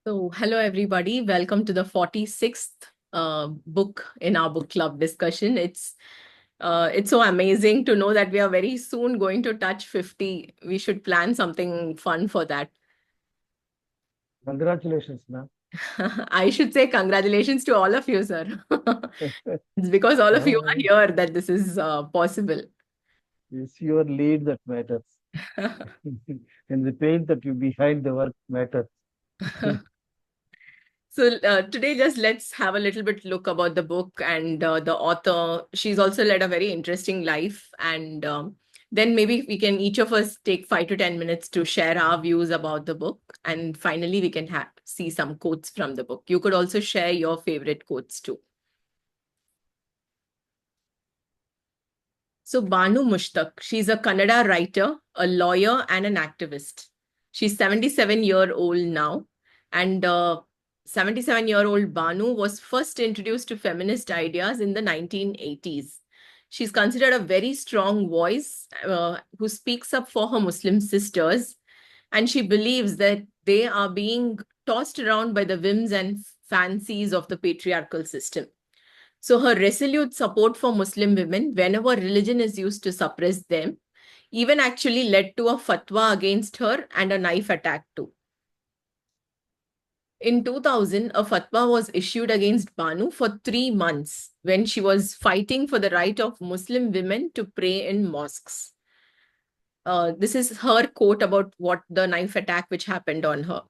So, hello everybody. Welcome to the 46th book in our book club discussion. It's so amazing to know that we are very soon going to touch 50. We should plan something fun for that. Congratulations, ma'am. I should say congratulations to all of you, sir. It's because all of you are Uh, here that this is possible. it's your lead that matters, and the pain that you behind the work matters. So today, just let's have a little bit look about the book and the author. She's also led a very interesting life, and then maybe we can each of us take 5 to 10 minutes to share our views about the book, and finally we can see some quotes from the book. You could also share your favorite quotes too. So Banu Mushtaq, she's a Kannada writer, a lawyer, and an activist. She's 77-year-old now, and 77-year-old Banu was first introduced to feminist ideas in the 1980s. She's considered a very strong voice who speaks up for her Muslim sisters, and she believes that they are being tossed around by the whims and fancies of the patriarchal system. So her resolute support for Muslim women whenever religion is used to suppress them even actually led to a fatwa against her and a knife attack too. In 2000, a fatwa was issued against Banu for 3 months when she was fighting for the right of Muslim women to pray in mosques. This is her quote about what the knife attack which happened on her.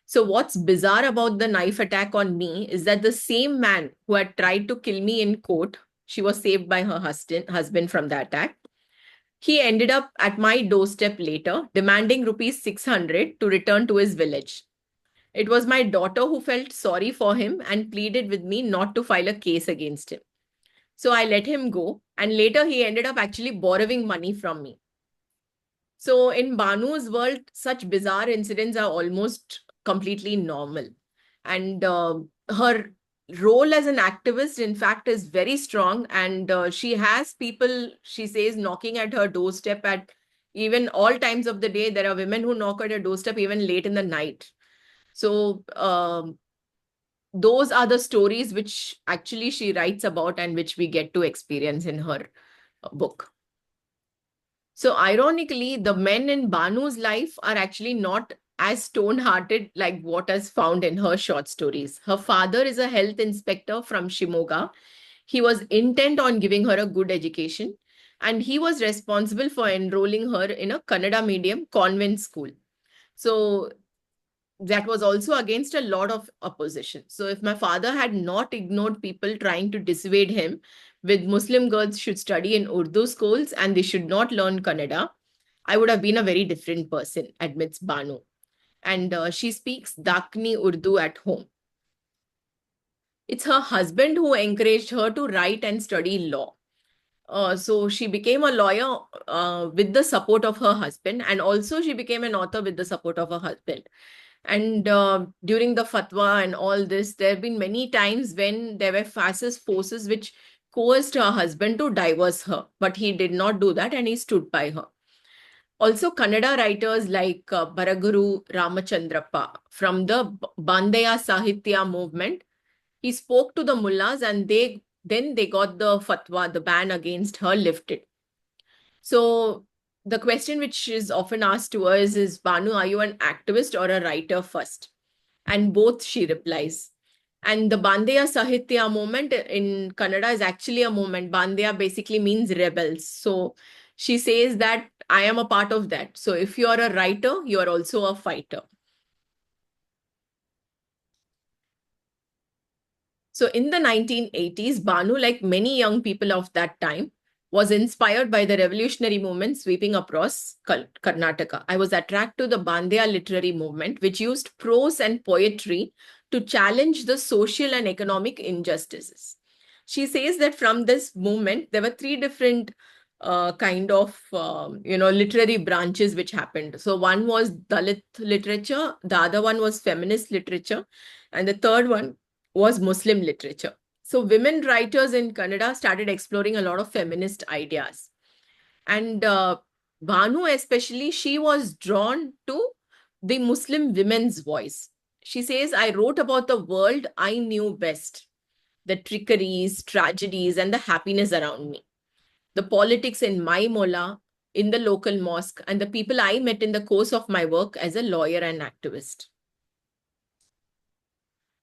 So, what's bizarre about the knife attack on me is that the same man who had tried to kill me in court, she was saved by her husband from the attack. He ended up at my doorstep later, demanding rupees 600 to return to his village. It was my daughter who felt sorry for him and pleaded with me not to file a case against him. So I let him go, and later he ended up actually borrowing money from me. So in Banu's world, such bizarre incidents are almost completely normal. And her role as an activist, in fact, is very strong. And she has people, she says, knocking at her doorstep at even all times of the day. There are women who knock at her doorstep even late in the night. So those are the stories which actually she writes about and which we get to experience in her book. So ironically, the men in Banu's life are actually not as stone-hearted like what is found in her short stories. Her father is a health inspector from Shimoga. He was intent on giving her a good education, and he was responsible for enrolling her in a Kannada medium convent school. So that was also against a lot of opposition. So if my father had not ignored people trying to dissuade him with Muslim girls should study in Urdu schools and they should not learn Kannada, I would have been a very different person, admits Banu. And she speaks Dakni Urdu at home. It's her husband who encouraged her to write and study law. So she became a lawyer with the support of her husband, and also she became an author with the support of her husband. And during the fatwa and all this, there have been many times when there were fascist forces which coerced her husband to divorce her, but he did not do that and he stood by her. Also, Kannada writers like Baraguru Ramachandrappa from the Bandaya Sahitya movement, he spoke to the mullahs and they got the fatwa, the ban against her lifted. So the question which is often asked to us is, Banu, are you an activist or a writer first? And both, she replies. And the Bandeya Sahitya movement in Kannada is actually a movement. Bandeya basically means rebels. So she says that I am a part of that. So if you are a writer, you are also a fighter. So in the 1980s, Banu, like many young people of that time, was inspired by the revolutionary movement sweeping across Karnataka. I was attracted to the Bandeya literary movement, which used prose and poetry to challenge the social and economic injustices. She says that from this movement, there were three different kind of literary branches which happened. So one was Dalit literature, the other one was feminist literature, and the third one was Muslim literature. So women writers in Kannada started exploring a lot of feminist ideas. And Banu especially, she was drawn to the Muslim women's voice. She says, I wrote about the world I knew best, the trickeries, tragedies, and the happiness around me, the politics in my mola, in the local mosque, and the people I met in the course of my work as a lawyer and activist.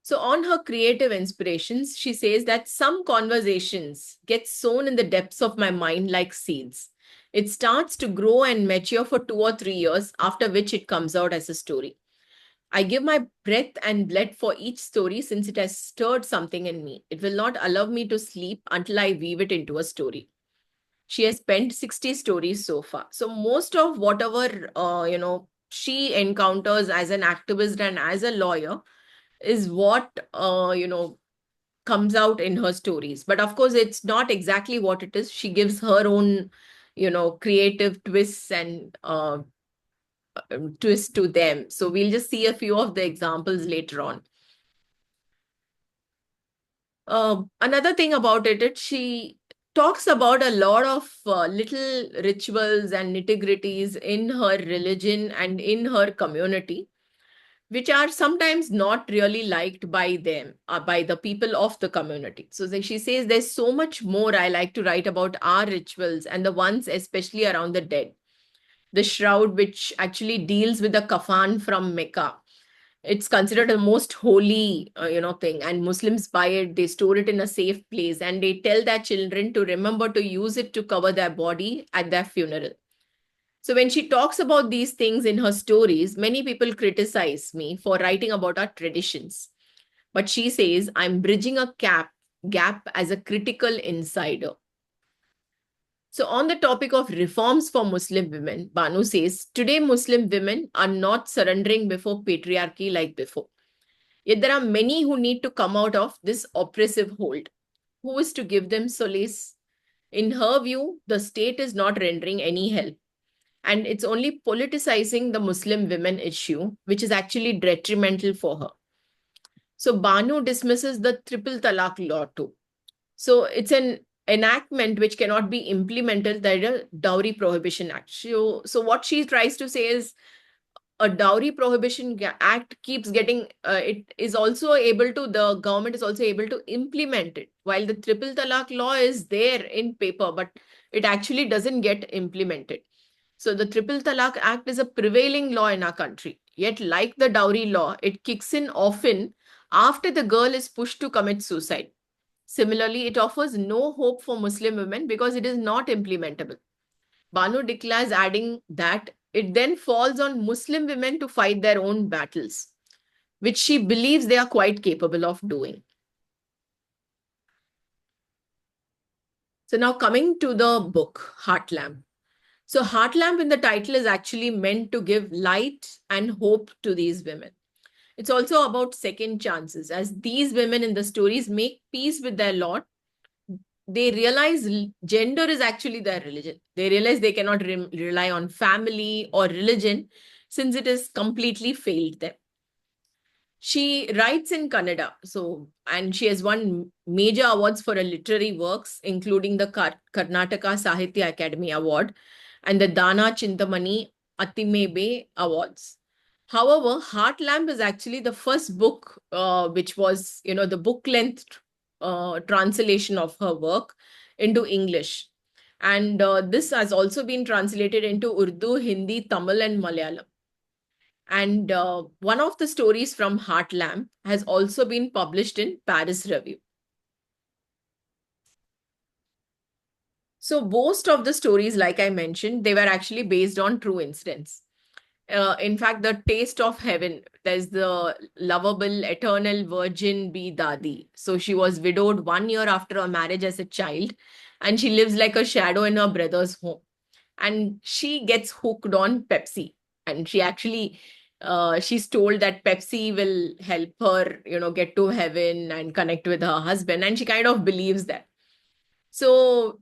So, on her creative inspirations, she says that some conversations get sown in the depths of my mind like seeds. It starts to grow and mature for 2 or 3 years, after which it comes out as a story. I give my breath and blood for each story since it has stirred something in me. It will not allow me to sleep until I weave it into a story. She has penned 60 stories so far. So most of whatever, she encounters as an activist and as a lawyer is what, comes out in her stories. But of course, it's not exactly what it is. She gives her own, creative twists and twist to them. So we'll just see a few of the examples later on. Another thing about it she talks about a lot of little rituals and nitty-gritties in her religion and in her community, which are sometimes not really liked by them, by the people of the community. So she says, there's so much more I like to write about our rituals and the ones especially around the dead. The shroud, which actually deals with the kafan from Mecca. It's considered the most holy, thing. And Muslims buy it, they store it in a safe place, and they tell their children to remember to use it to cover their body at their funeral. So when she talks about these things in her stories, many people criticize me for writing about our traditions. But she says, I'm bridging a gap as a critical insider. So, on the topic of reforms for Muslim women, Banu says, today Muslim women are not surrendering before patriarchy like before. Yet there are many who need to come out of this oppressive hold. Who is to give them solace? In her view, the state is not rendering any help. And it's only politicizing the Muslim women issue, which is actually detrimental for her. So Banu dismisses the triple talaq law too. So it's an enactment which cannot be implemented, the Dowry Prohibition Act. So what she tries to say is a dowry prohibition act keeps getting, it is also able to, the government is also able to implement it, while the triple talaq law is there in paper, but it actually doesn't get implemented. So the triple talaq act is a prevailing law in our country, yet like the dowry law, it kicks in often after the girl is pushed to commit suicide. Similarly, it offers no hope for Muslim women because it is not implementable. Banu declares, adding that it then falls on Muslim women to fight their own battles, which she believes they are quite capable of doing. So now coming to the book, Heart Lamp. So Heart Lamp in the title is actually meant to give light and hope to these women. It's also about second chances, as these women in the stories make peace with their lot. They realize gender is actually their religion. They realize they cannot rely on family or religion since it has completely failed them. She writes in Kannada, and she has won major awards for her literary works, including the Karnataka Sahitya Academy Award and the Dana Chintamani Atimebe Awards. However, Heart Lamp is actually the first book, which was, the book length translation of her work into English. And this has also been translated into Urdu, Hindi, Tamil, and Malayalam. And one of the stories from Heart Lamp has also been published in Paris Review. So most of the stories, like I mentioned, they were actually based on true incidents. In fact, the taste of heaven, there's the lovable eternal virgin Bi Dadi. So she was widowed 1 year after her marriage as a child, and she lives like a shadow in her brother's home. And she gets hooked on Pepsi. And she actually, she's told that Pepsi will help her, get to heaven and connect with her husband. And she kind of believes that. So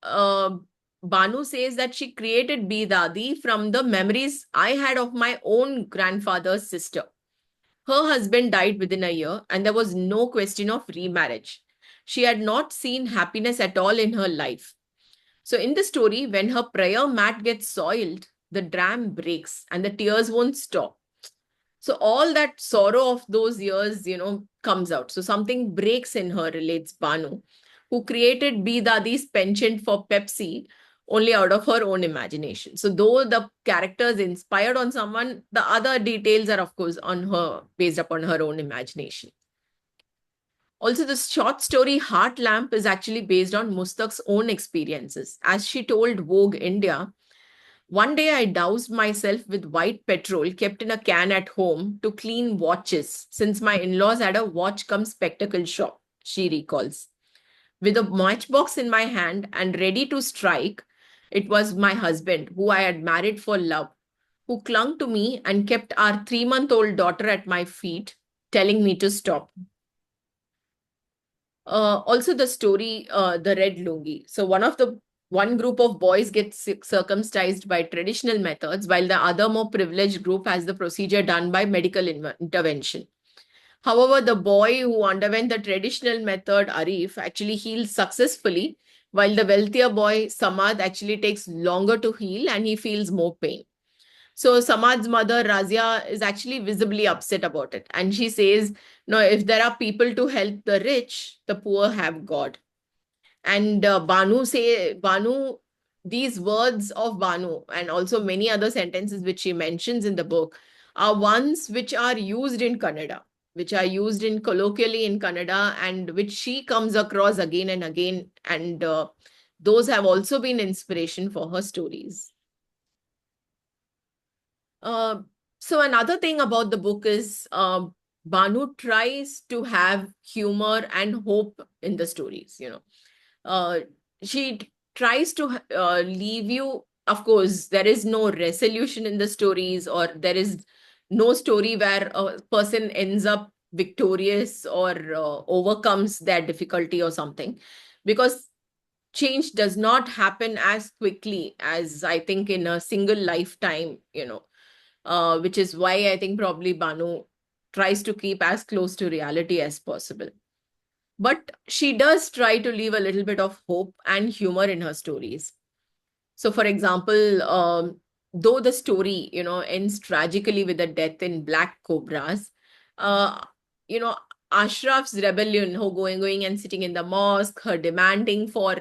uh, Banu says that she created Bi Dadi from the memories I had of my own grandfather's sister. Her husband died within a year, and there was no question of remarriage. She had not seen happiness at all in her life. So, in the story, when her prayer mat gets soiled, the dram breaks and the tears won't stop. So all that sorrow of those years, comes out. So something breaks in her, relates Banu, who created B Dadi's penchant for Pepsi only out of her own imagination. So though the character is inspired on someone, the other details are of course on her, based upon her own imagination. Also, the short story Heart Lamp is actually based on Mustaq's own experiences. As she told Vogue India, one day I doused myself with white petrol kept in a can at home to clean watches since my in laws had a watch cum spectacle shop, she recalls. With a matchbox in my hand and ready to strike, it was my husband, who I had married for love, who clung to me and kept our 3-month-old daughter at my feet, telling me to stop. Also, the story, the red lungi. So one group of boys gets circumcised by traditional methods, while the other more privileged group has the procedure done by medical intervention. However, the boy who underwent the traditional method, Arif, actually heals successfully, while the wealthier boy, Samad, actually takes longer to heal and he feels more pain. So Samad's mother, Razia, is actually visibly upset about it. And she says, no, if there are people to help the rich, the poor have God. And Banu, these words of Banu and also many other sentences which she mentions in the book are ones which are used in Kannada, which are used in colloquially in Kannada, and which she comes across again and again. And those have also been inspiration for her stories. Uh, so another thing about the book is Banu tries to have humor and hope in the stories. Uh, she tries to leave you. Of course, there is no resolution in the stories, or there is no story where a person ends up victorious or overcomes their difficulty or something, because change does not happen as quickly as I think in a single lifetime, which is why I think probably Banu tries to keep as close to reality as possible. But she does try to leave a little bit of hope and humor in her stories. So, for example, though the story, ends tragically with a death in black cobras, uh, you know, Ashraf's rebellion, her going and sitting in the mosque, her demanding for,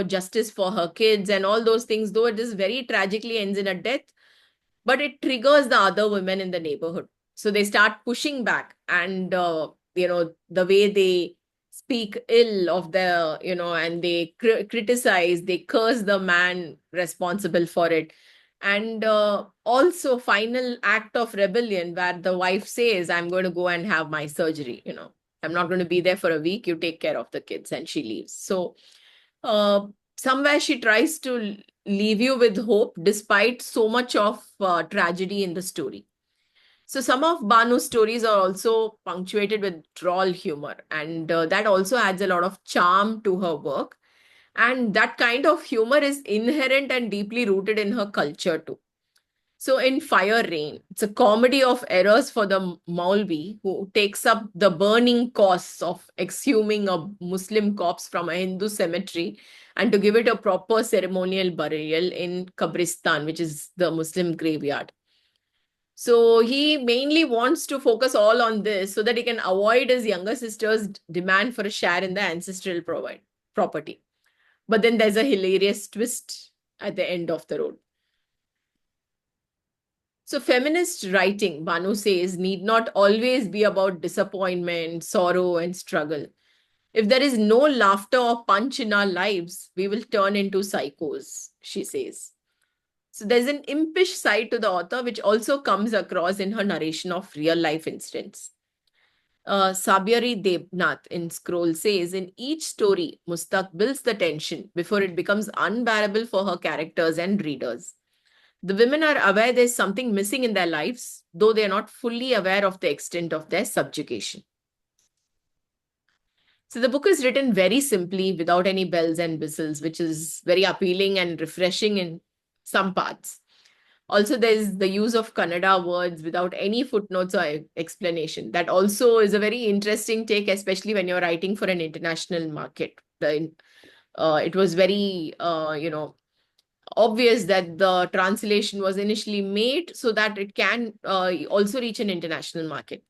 justice for her kids and all those things, though it is very tragically ends in a death, but it triggers the other women in the neighborhood. So they start pushing back, and the way they speak ill of the, and they criticize, they curse the man responsible for it. And also final act of rebellion where the wife says, I'm going to go and have my surgery, I'm not going to be there for a week, you take care of the kids, and she leaves. So uh, somewhere she tries to leave you with hope despite so much of tragedy in the story. So some of Banu's stories are also punctuated with droll humor, and that also adds a lot of charm to her work. And that kind of humor is inherent and deeply rooted in her culture too. So in Fire Rain, it's a comedy of errors for the Maulvi, who takes up the burning costs of exhuming a Muslim corpse from a Hindu cemetery and to give it a proper ceremonial burial in Kabristan, which is the Muslim graveyard. So he mainly wants to focus all on this so that he can avoid his younger sister's demand for a share in the ancestral property. But then there's a hilarious twist at the end of the road. So, feminist writing, Banu says, need not always be about disappointment, sorrow, and struggle. If there is no laughter or punch in our lives, we will turn into psychos, she says. So, there's an impish side to the author, which also comes across in her narration of real life incidents. Sabyari Debnath in Scroll says, in each story, Mustak builds the tension before it becomes unbearable for her characters and readers. The women are aware there's something missing in their lives, though they are not fully aware of the extent of their subjugation. So the book is written very simply without any bells and whistles, which is very appealing and refreshing in some parts. Also, there's the use of Kannada words without any footnotes or explanation. That also is a very interesting take, especially when you're writing for an international market. It was very, obvious that the translation was initially made so that it can also reach an international market.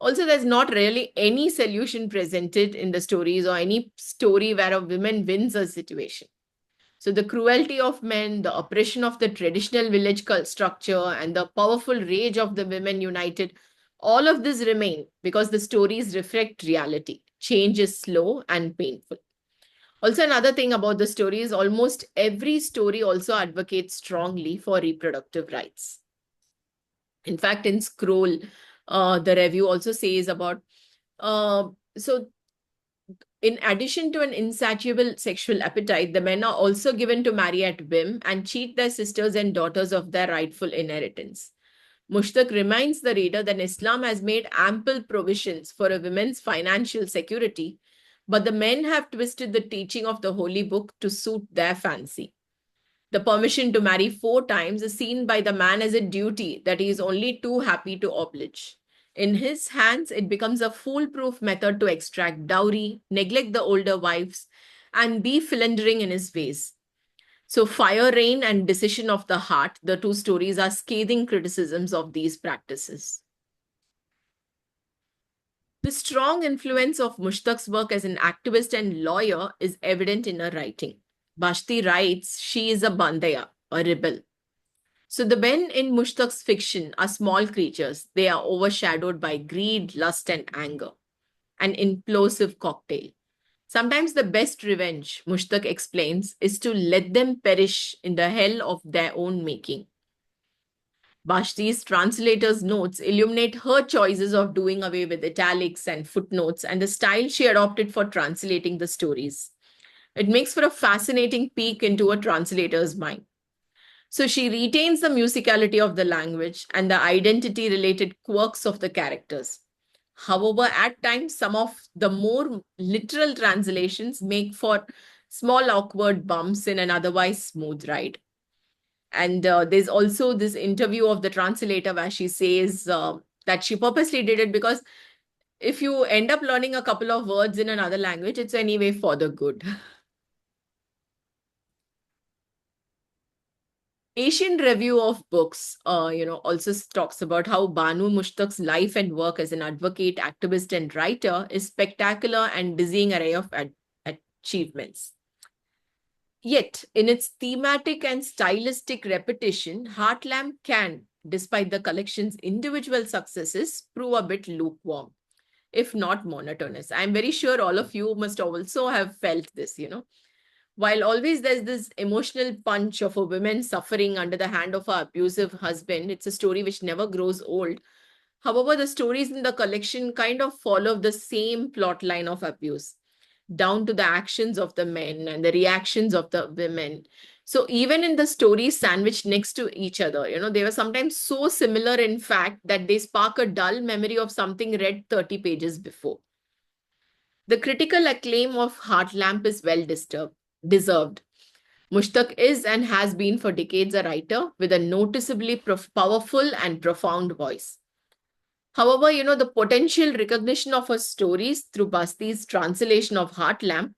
Also, there's not really any solution presented in the stories or any story where a woman wins a situation. So, the cruelty of men, the oppression of the traditional village structure, and the powerful rage of the women united, all of this remain because the stories reflect reality. Change is slow and painful. Also, another thing about the story is almost every story also advocates strongly for reproductive rights. In fact, in Scroll, the review also says about so in addition to an insatiable sexual appetite, the men are also given to marry at whim and cheat their sisters and daughters of their rightful inheritance. Mushtaq reminds the reader that Islam has made ample provisions for a woman's financial security, but the men have twisted the teaching of the holy book to suit their fancy. The permission to marry 4 times is seen by the man as a duty that he is only too happy to oblige. In his hands, it becomes a foolproof method to extract dowry, neglect the older wives, and be philandering in his ways. So, Fire, Rain, and Decision of the Heart, the two stories, are scathing criticisms of these practices. The strong influence of Mushtaq's work as an activist and lawyer is evident in her writing. Bashti writes, she is a bandaya, a rebel. So the men in Mushtaq's fiction are small creatures. They are overshadowed by greed, lust, and anger, an implosive cocktail. Sometimes the best revenge, Mushtaq explains, is to let them perish in the hell of their own making. Bashti's translator's notes illuminate her choices of doing away with italics and footnotes and the style she adopted for translating the stories. It makes for a fascinating peek into a translator's mind. So she retains the musicality of the language and the identity related quirks of the characters. However, at times, some of the more literal translations make for small awkward bumps in an otherwise smooth ride. And there's also this interview of the translator where she says that she purposely did it because if you end up learning a couple of words in another language, it's anyway for the good. Asian Review of Books, also talks about how Banu Mushtaq's life and work as an advocate, activist, and writer is spectacular and dizzying array of achievements. Yet, in its thematic and stylistic repetition, Heartland can, despite the collection's individual successes, prove a bit lukewarm, if not monotonous. I'm very sure all of you must also have felt this. While always there's this emotional punch of a woman suffering under the hand of her abusive husband, it's a story which never grows old. However, the stories in the collection kind of follow the same plot line of abuse, down to the actions of the men and the reactions of the women. So even in the stories sandwiched next to each other, they were sometimes so similar, in fact, that they spark a dull memory of something read 30 pages before. The critical acclaim of Heart Lamp is well deserved. Mushtaq is and has been for decades a writer with a noticeably powerful and profound voice. However, the potential recognition of her stories through Basti's translation of Heart Lamp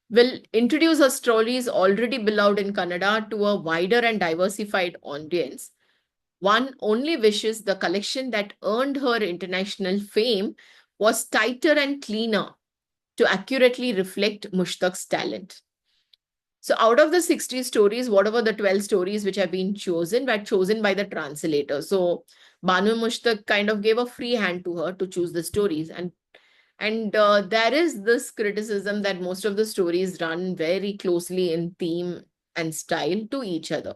will introduce her stories already beloved in Kannada to a wider and diversified audience. One only wishes the collection that earned her international fame was tighter and cleaner to accurately reflect Mushtaq's talent. So out of the 60 stories, whatever the 12 stories which have been chosen were chosen by the translator. So Banu Mushtaq kind of gave a free hand to her to choose the stories. And there is this criticism that most of the stories run very closely in theme and style to each other,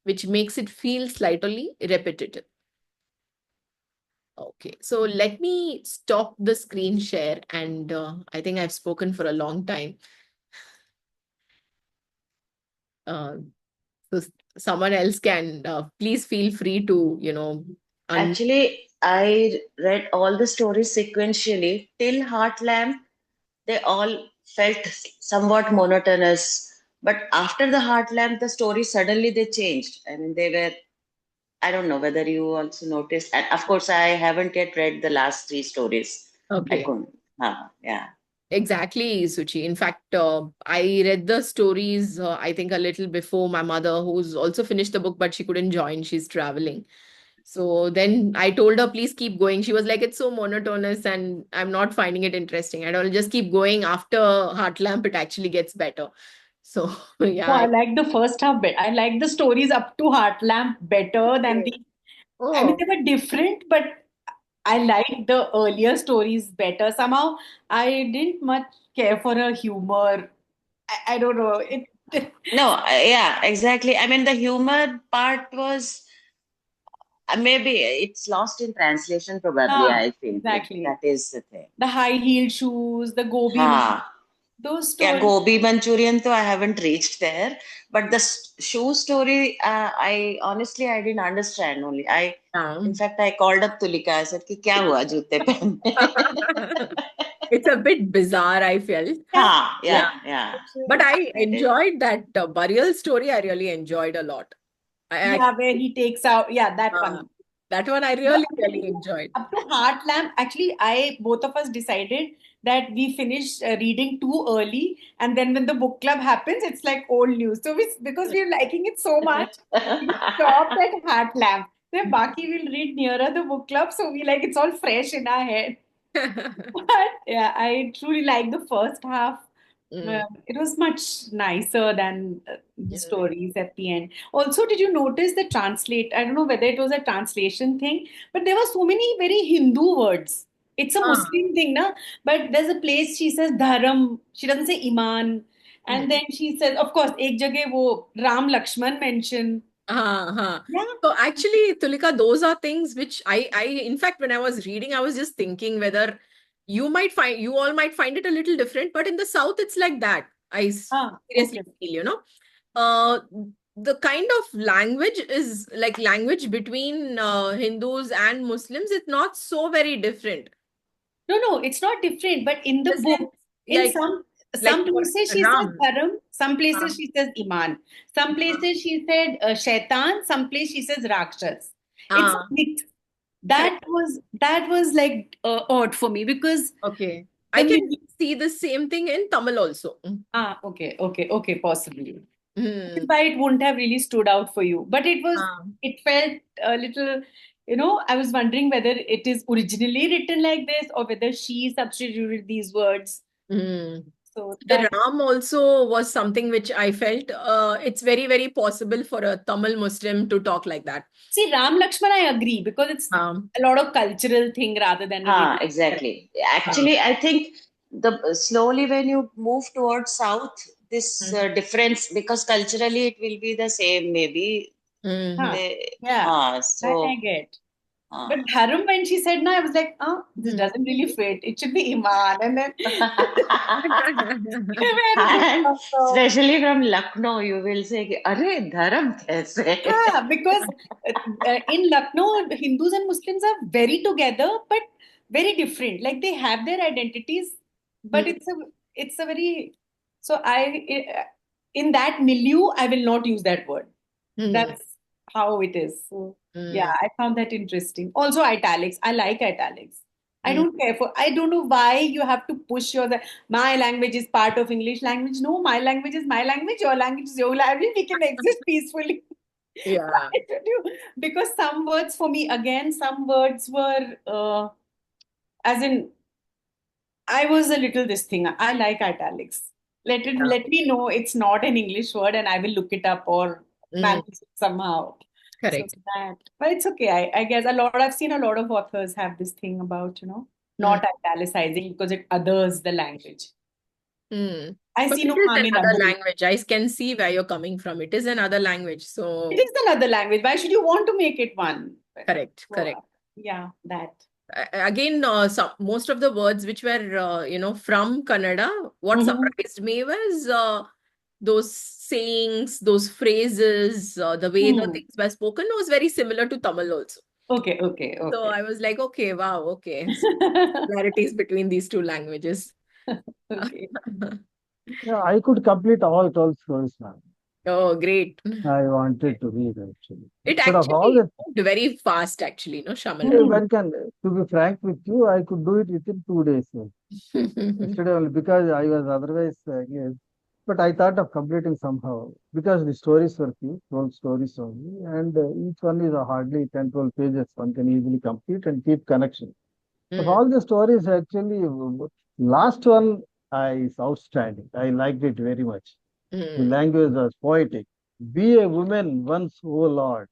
which makes it feel slightly repetitive. Okay, so let me stop the screen share, and I think I've spoken for a long time. Uh, So someone else can please feel free to, Actually, I read all the stories sequentially till Heart Lamp. They all felt somewhat monotonous. But after the Heart Lamp, the story suddenly they changed. I mean, they were. I don't know whether you also noticed. And of course, I haven't yet read the last three stories. I okay. couldn't. Yeah. Exactly, Suchi. In fact, I read the stories, I think a little before my mother, who's also finished the book, but she couldn't join. She's traveling. So then I told her, please keep going. She was like, it's so monotonous and I'm not finding it interesting. And I'll just keep going. After Heart Lamp, it actually gets better. So yeah. Oh, I like the first half bit. I like the stories up to Heart Lamp better than Okay. the. I mean, Oh. they were different, but I liked the earlier stories better. Somehow, I didn't much care for her humor. I don't know. It. No, yeah, exactly. I mean, the humor part was maybe it's lost in translation, probably. Ah, I feel exactly. that is the thing. The high heel shoes, the gobi, Ha. those Yeah, stories. Gobi Manchurian, though I haven't reached there. But the shoe story, I didn't understand only. In Um, fact, I called up Tulika. I said, कि क्या हुआ जूते पहनने? it's a bit bizarre, I felt. Yeah, हाँ, yeah. Yeah. yeah. But I That is. enjoyed that burial story. I really enjoyed a lot. I Yeah, where actually, he takes out, yeah, that uh, one. that one I No, really, I'm telling really you, enjoyed. up to Heart Lamp, actually, both of us decided that we finished reading too early, and then when the book club happens, it's like old news. So because we're liking it so much, we stopped at Heart Lamp. Then Baki will read nearer the book club, so we like it's all fresh in our head. But yeah, I truly like the first half. Mm. It was much nicer than the Mm. stories at the end. Also, did you notice the translate? I don't know whether it was a translation thing, but there were so many very Hindu words. It's a Ah, Muslim thing, na? But there's a place she says dharam. She doesn't say iman. mm. And then she says, of course, ek jagah wo Ram Lakshman mention. Yeah. So actually, Tulika, those are things which in fact, when I was reading, I was just thinking whether you all might find it a little different, but in the South, it's like that. Ah, Seriously okay. feel, uh, the kind of language is like language between Hindus and Muslims. It's not so very different. No, no, it's not different. But in The the sense, book, in like some for places she says Ram. dharam, some Uh, places she says iman, some places she said shaitan, some place she says rakshas. It's a uh, mix. correct. That was like odd for me because Okay. I the can mid- see the same thing in Tamil also. okay, possibly. Which is Mm. why it wouldn't have really stood out for you. But it felt a little, I was wondering whether it is originally written like this or whether she substituted these words. Mm. So The that, Ram also was something which I felt it's very, very possible for a Tamil Muslim to talk like that. see, Ram Lakshman, I agree because it's Um, a lot of cultural thing rather than a Ha, really. exactly. um, Actually, I think the slowly when you move towards south, this mm, difference because culturally it will be the same maybe. Huh. mhm. Yeah, that I So get. uh, But Dharam, when she said no, I was like, this Mm. doesn't really fit. It should be Iman. And then where did this and come from? especially from Lucknow, you will say, कि, "अरे धर्म कैसे?" Yeah, because in Lucknow, Hindus and Muslims are very together, but very different. Like they have their identities, but Mm, it's a very so in that milieu, I will not use that word. mm, That's how it is. So yeah, mm, I found that interesting. Also, italics. I like italics. mm. I don't know why you have to push my language is part of English language. No, my language is my language. Your language is your language. We can exist peacefully. Yeah. Why should you? Because some words for me, again, some words were, as in, I was a little this thing. I like italics. Yeah. Let me know it's not an English word, and I will look it up or Mm, manage it somehow. So correct. that, but it's okay. I guess I've seen a lot of authors have this thing about, Mm, not italicizing because it others the language. mm. I But see it no is harm in another others. language. I can see where you're coming from. It is another language. It So, is another language. Why should you want to make it one? correct, So, correct. yeah, that. Again, most of the words which were, from Kannada, what Mhm. surprised me was those sayings, those phrases, the way the Hmm. things were spoken was very similar to Tamil also. So Okay. I was like, okay, wow, okay. Similarities between these two languages. Okay. Yeah, I could complete all 12 stories, ma'am. Oh, great. I wanted to read actually. It Instead of all actually that, moved very fast, actually, no, Shamal Ram. when can To be frank with you, I could do it within 2 days. Yesterday only because I was otherwise yes. But I thought of completing somehow because the stories were few, 12 stories only, and each one is hardly 10, 12 pages. One can easily complete and keep connection. Of Mm, all the stories, actually, last one is outstanding. I liked it very much. The mm. language was poetic. Be a woman once, oh Lord.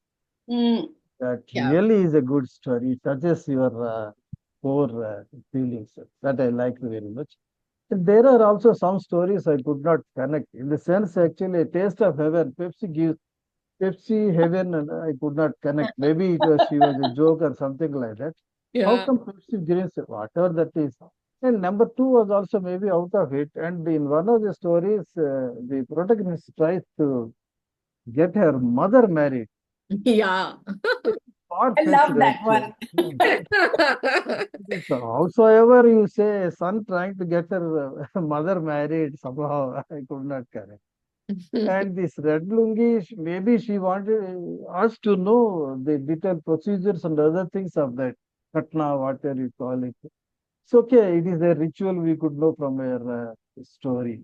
Mm. That Yeah. really is a good story. It touches your core feelings. That I liked very much. And there are also some stories I could not connect. In the sense, actually, a taste of heaven. Pepsi gives Pepsi heaven, and I could not connect. Maybe it was she was a joke or something like that. How Yeah. come Pepsi gives whatever that is? And number two was also maybe out of it. And in one of the stories, the protagonist tries to get her mother married. Yeah. I Far-fetched, love that actually. one. So howsoever you say, son trying to get her mother married, somehow I could not connect. And this red lungi, maybe she wanted us to know the detailed procedures and other things of that katna, whatever you call it. It's okay. It is a ritual we could know from her story.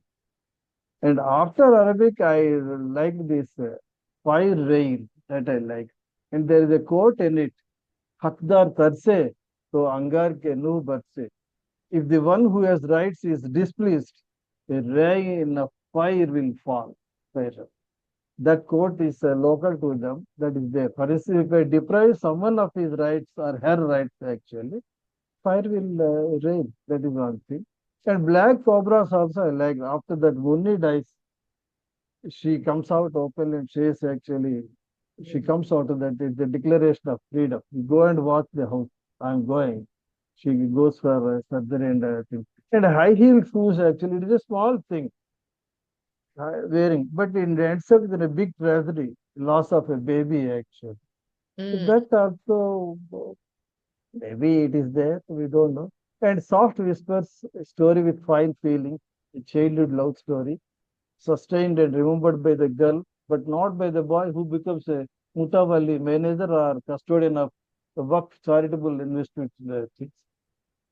And after Arabic, I like this fire rain that I like. And there is a quote in it, Hakdar tarse, to angar ke nu barse. If the one who has rights is displeased, a rain of fire will fall. Fire. That quote is local to them. That is there. For instance, if I deprive someone of his rights or her rights, actually, fire will rain. That is one thing. And black cobras also I like. After that, Munni dies, she comes out open and says, actually, she comes out of that. It's the declaration of freedom. You go and watch the house. I'm going. She goes for surgery and thing. And high heel shoes, actually, it is a small thing wearing, but it ends up with a big tragedy, loss of a baby, actually. So Mm, that also, maybe it is there, we don't know. And soft whispers, a story with fine feeling, a childhood love story, sustained and remembered by the girl, but not by the boy who becomes a Mutawalli manager or custodian of the work charitable investment things.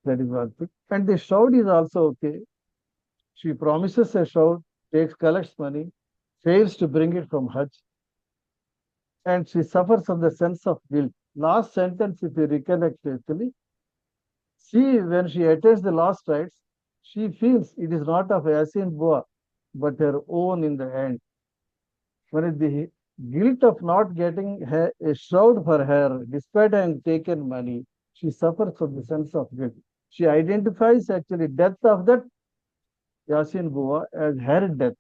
That is one thing. And the shout is also okay. She promises a shout, takes collects money, fails to bring it from Hajj, and she suffers from the sense of guilt. Last sentence, if you recollect actually, when she attends the last rites, she feels it is not of Yasin Boa, but her own in the end. When it the guilt of not getting a shroud for her, despite having taken money, she suffers from the sense of guilt. She identifies actually death of that Yasin Boa as her death,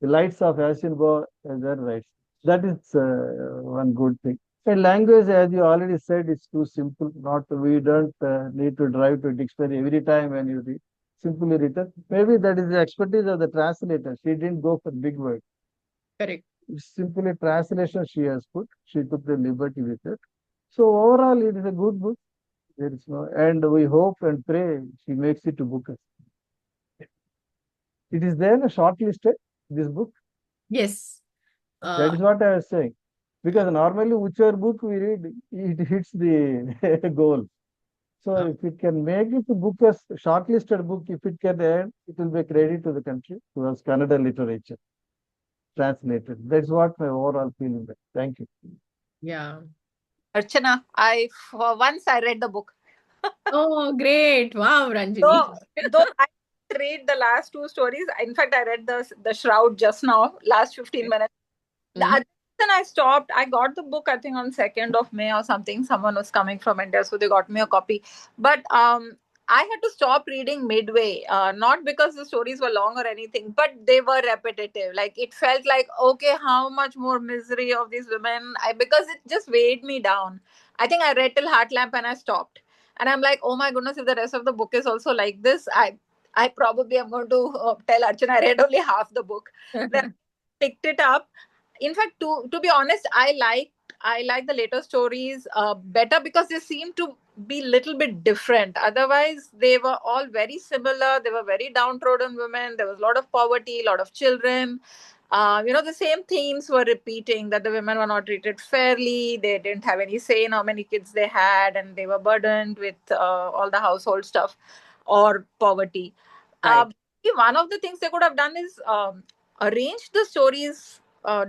the lights of Yasin Boa as her rights. That is one good thing. And language, as you already said, is too simple. Not we don't need to drive to a dictionary every time when you read. Simply written. Maybe that is the expertise of the translator. She didn't go for big words. correct. It's simply translation she has put. She took the liberty with it. So overall, it is a good book. There is no, and we hope and pray she makes it to book. It is there shortlisted. This book. Yes. That is what I was saying. Because normally whichever book we read, it hits the goal. So Uh, if it can make it to book as shortlisted book, if it can add, it will be a credit to the country towards Kannada literature translated. That's what my overall feeling is. Thank you. yeah. Archana, for once I read the book. Oh, great. Wow, Ranjini. Though I read the last two stories. In fact, I read the Shroud just now, last 15 minutes. The Mm, other reason I stopped, I got the book, I think, on 2nd of May or something. Someone was coming from India, so they got me a copy. But I had to stop reading midway, not because the stories were long or anything, but they were repetitive. Like it felt like, okay, how much more misery of these women? Because it just weighed me down. I think I read till Heart Lamp and I stopped. And I'm like, oh my goodness, if the rest of the book is also like this, I probably am going to tell Archana I read only half the book. Then I picked it up. In fact, to be honest, I like the later stories better because they seem to be little bit different. Otherwise, they were all very similar. They were very downtrodden women. There was a lot of poverty, a lot of children. The same themes were repeating, that the women were not treated fairly, they didn't have any say in how many kids they had, and they were burdened with all the household stuff or poverty. Right. One of the things they could have done is arrange the stories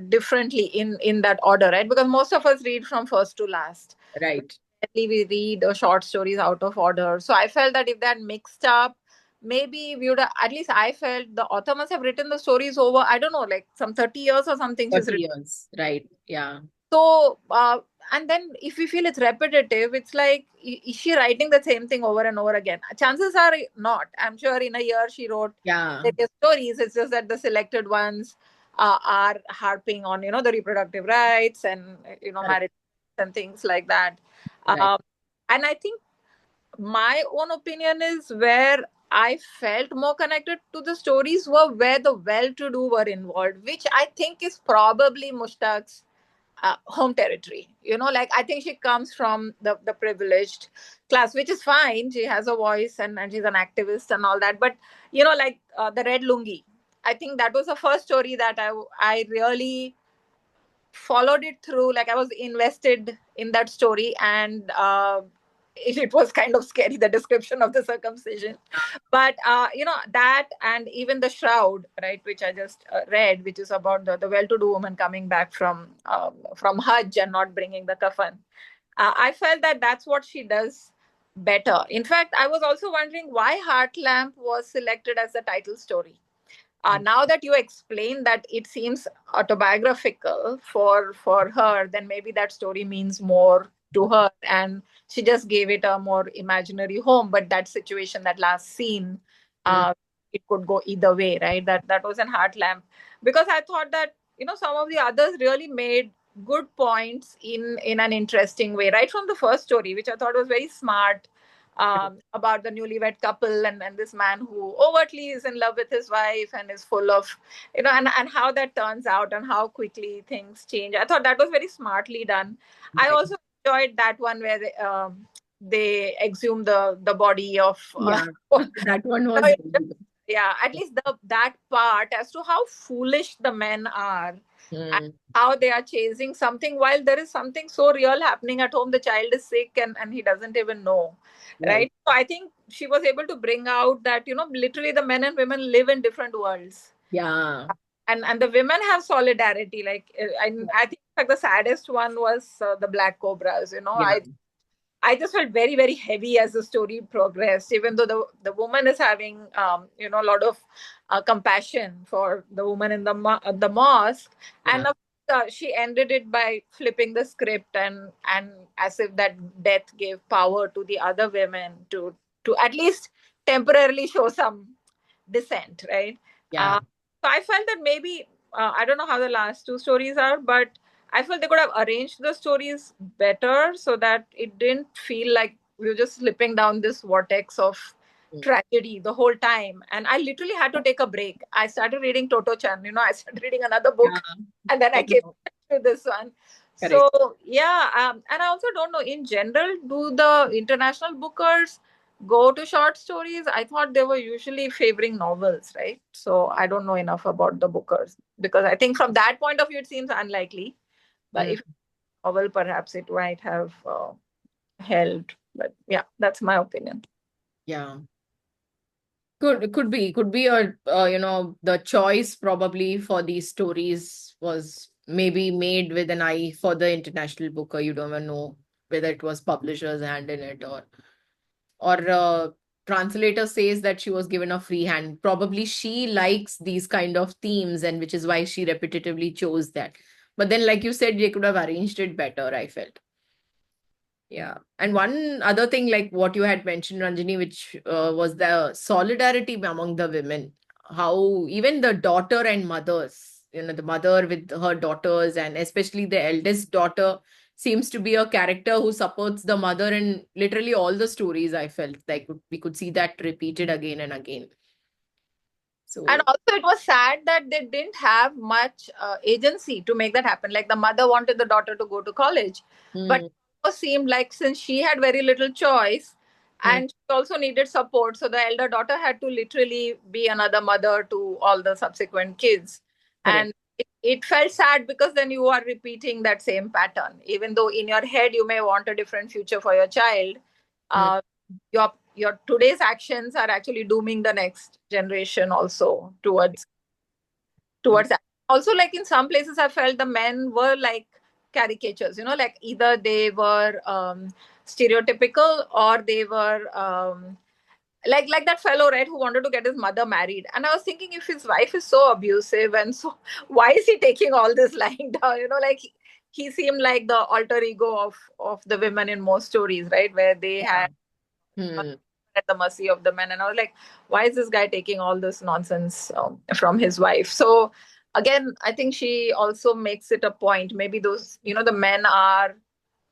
differently in that order, right? Because most of us read from first to last. Right. We read short stories out of order. So I felt that if that mixed up, maybe we would have, at least I felt the author must have written the stories over, I don't know, like some 30 years or something she's 30 written. years. Right. Yeah. So, and then if we feel it's repetitive, it's like, is she writing the same thing over and over again? Chances are not. I'm sure in a year she wrote Yeah. various stories. It's just that the selected ones are harping on, the reproductive rights and, Correct. marriage and things like that. Right. And I think my own opinion is where I felt more connected to the stories were where the well-to-do were involved, which I think is probably Mushtaq's home territory. Like I think she comes from the privileged class, which is fine. She has a voice and she's an activist and all that. But like the Red Lungi, I think that was the first story that I really followed it through. Like I was invested in that story, and it was kind of scary, the description of the circumcision. But that, and even the Shroud, right, which I just read, which is about the well-to-do woman coming back from Hajj and not bringing the kafan. I felt that that's what she does better. In fact, I was also wondering why Heart Lamp was selected as the title story. Now that you explain that it seems autobiographical for her, then maybe that story means more to her, and she just gave it a more imaginary home. But that situation, that last scene, Mm. it could go either way, right? That was an Heart Lamp, because I thought that some of the others really made good points in an interesting way, right from the first story, which I thought was very smart, about the newlywed couple, and this man who overtly is in love with his wife and is full of, and how that turns out and how quickly things change. I thought that was very smartly done. I Right. also enjoyed that one where they exhume the body of Yeah. That one was very good. yeah, at least that part as to how foolish the men are, and Mm. how they are chasing something while there is something so real happening at home. The child is sick, and he doesn't even know, Right. right? So I think she was able to bring out that literally the men and women live in different worlds, Yeah. and the women have solidarity. Like I think like the saddest one was the black cobras. Yeah. I just felt very, very heavy as the story progressed, even though the woman is having, a lot of compassion for the woman in the mosque. Yeah. And she ended it by flipping the script, and as if that death gave power to the other women to at least temporarily show some dissent, right? Yeah. Uh, so I felt that maybe, I don't know how the last two stories are, but I felt they could have arranged the stories better so that it didn't feel like we were just slipping down this vortex of Mm. tragedy the whole time. And I literally had to take a break. I started reading Toto Chan, I started reading another book, Yeah. and then I came to this one. Correct. So, yeah. And I also don't know, in general, do the international bookers go to short stories? I thought they were usually favoring novels, right? So I don't know enough about the bookers, because I think from that point of view, it seems unlikely. But Mm. if novel, perhaps it might have held. But yeah, that's my opinion. Yeah. Could be a the choice probably for these stories was maybe made with an eye for the international booker. You don't even know whether it was publisher's hand in it, or translator says that she was given a free hand. Probably she likes these kind of themes, and which is why she repetitively chose that. But then, like you said, they could have arranged it better, I felt. Yeah. And one other thing, like what you had mentioned, Ranjini, which was the solidarity among the women. How even the daughter and mothers, the mother with her daughters, and especially the eldest daughter, seems to be a character who supports the mother in literally all the stories. I felt like we could see that repeated again and again. And So, also, it was sad that they didn't have much agency to make that happen. Like the mother wanted the daughter to go to college, but hmm, it also seemed like since she had very little choice, hmm, and she also needed support, so the elder daughter had to literally be another mother to all the subsequent kids. correct. And it felt sad because then you are repeating that same pattern. Even though in your head you may want a different future for your child, Mm. uh, your today's actions are actually dooming the next generation also Mm. towards that. Also, like in some places, I felt the men were like caricatures. Like either they were stereotypical or they were like that fellow, right, who wanted to get his mother married. And I was thinking, if his wife is so abusive and so, why is he taking all this lying down? Like he seemed like the alter ego of the women in most stories, right, where they Yeah. had Mm. at the mercy of the men. And I was like, why is this guy taking all this nonsense from his wife? So again, I think she also makes it a point. Maybe those, the men are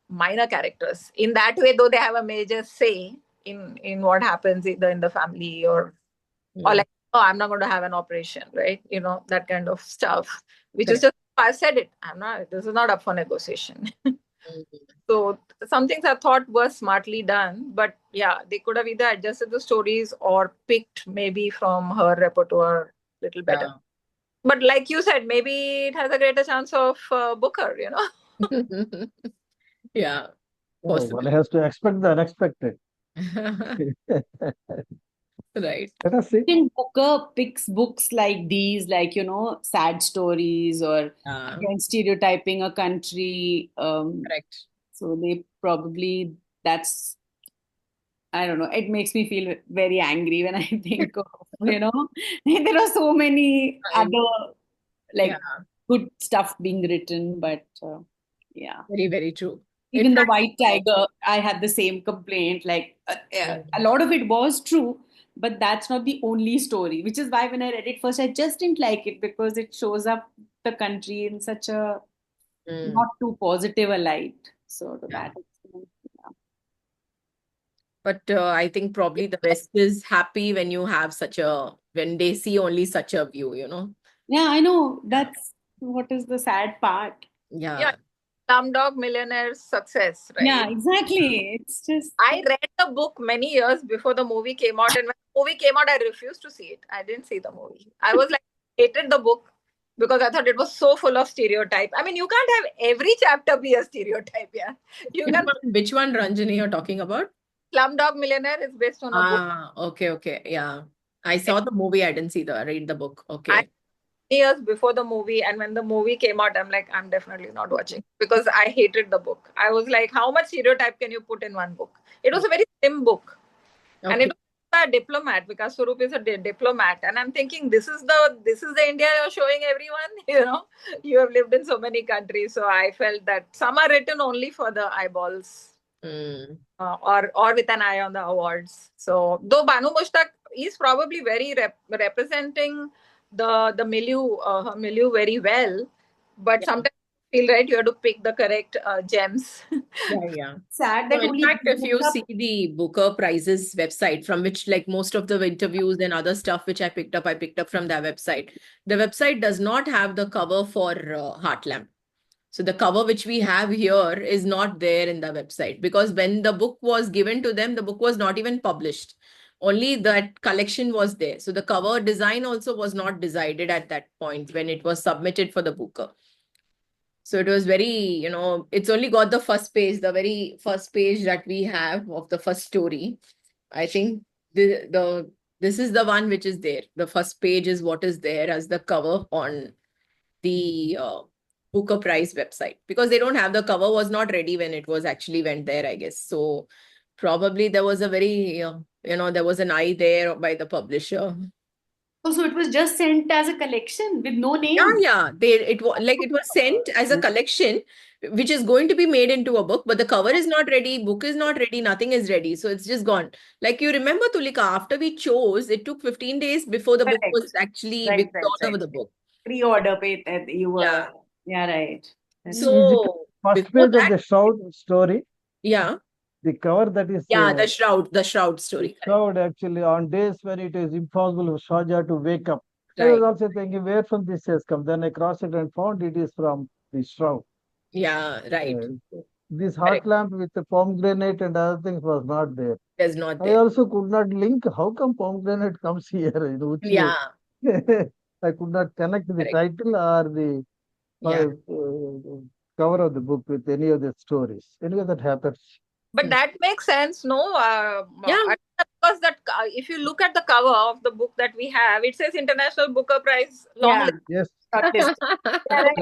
minor characters in that way, though they have a major say in what happens either in the family or Mm. like, oh, I'm not going to have an operation, right? That kind of stuff, which is Correct. just, I said it. I'm not. This is not up for negotiation. Mm. So some things I thought were smartly done, but yeah, they could have either adjusted the stories or picked maybe from her repertoire a little better. Yeah. But like you said, maybe it has a greater chance of Booker. Yeah, Oh, one possible. has to expect the unexpected. Right. Let us see. think Booker picks books like these, like, sad stories or Yeah, again stereotyping a country. correct. So they probably, that's, I don't know, it makes me feel very angry when I think of, there are so many I know. other Yeah, like good stuff being written, but yeah. very, very true. In Even the fact, White Tiger, I had the same complaint. Like a mm, lot of it was true, but that's not the only story. Which is why when I read it first, I just didn't like it because it shows up the country in such a mm, not too positive a light. So to yeah. that extent, yeah. But I think probably the West is happy when you have when they see only such a view. Yeah, I know. Yeah. That's what is the sad part. Yeah, Yeah. Slumdog Millionaire's success, Yeah, right? exactly. It's just I read the book many years before the movie came out, and when the movie came out, I refused to see it. I didn't see the movie. I was like, hated the book because I thought it was so full of stereotype. I mean, you can't have every chapter be a stereotype, yeah. You can. Which one, Ranjani, you're talking about? Slumdog Millionaire is based on a book. Okay, okay. Yeah. I saw the movie. I didn't read the book. I Okay. years before the movie, and when the movie came out, I'm like, I'm definitely not watching because I hated the book. I was like, how much stereotype can you put in one book? It was a very thin book. And it Okay. was a diplomat because Swaroop is a diplomat, and I'm thinking this is the India you're showing everyone. You have lived in so many countries, so I felt that some are written only for the eyeballs, Mm. or with an eye on the awards. So though Banu Mushtaq is probably very representing the her milieu very well, but Yeah. sometimes I feel right you have to pick the correct gems. Yeah. Yeah. sad No, that in only fact, if you Booker. see the Booker Prizes website, from which like most of the interviews and other stuff which I picked up from their website. The website does not have the cover for Heartland. So the cover which we have here is not there in the website because when the book was given to them, the book was not even published. Only that collection was there. So the cover design also was not decided at that point when it was submitted for the Booker. So it was it's only got the first page, the very first page that we have of the first story. I think this is the one which is there. The first page is what is there as the cover on the Booker Prize website because they don't have the cover was not ready when it was actually went there, I guess. So probably there was a very, there was an eye there by the publisher. Oh, so it was just sent as a collection with no Yeah, name. yeah. It was sent as a collection, which is going to be made into a book, but the cover is not ready, book is not ready, nothing is ready. So it's just gone. Like you remember, Tulika, after we chose, it took 15 days before the book Correct. was actually we Right, could right, order right. the book. Pre-order pay that you Yeah. were. Yeah, right. That's Is it So first before page of that, the Shroud story? yeah, The cover that is yeah, the shroud the story, correct. Shroud actually on days when it is impossible for Shahjahan to wake up. I was Right. also thinking where from this has come. Then I crossed it and found it is from the Shroud. Yeah, right. This heart Correct. lamp with the pomegranate and other things was not there. There's not I there. also could not link how come pomegranate comes here in Uchi. Yeah, I could not connect the correct. title or the Yeah. cover of the book with any of the stories. Anyway, that happens. But that makes sense, no? Yeah. Because that if you look at the cover of the book that we have, it says International Booker Prize long Yeah. list. Yes, Shortlist. Correct.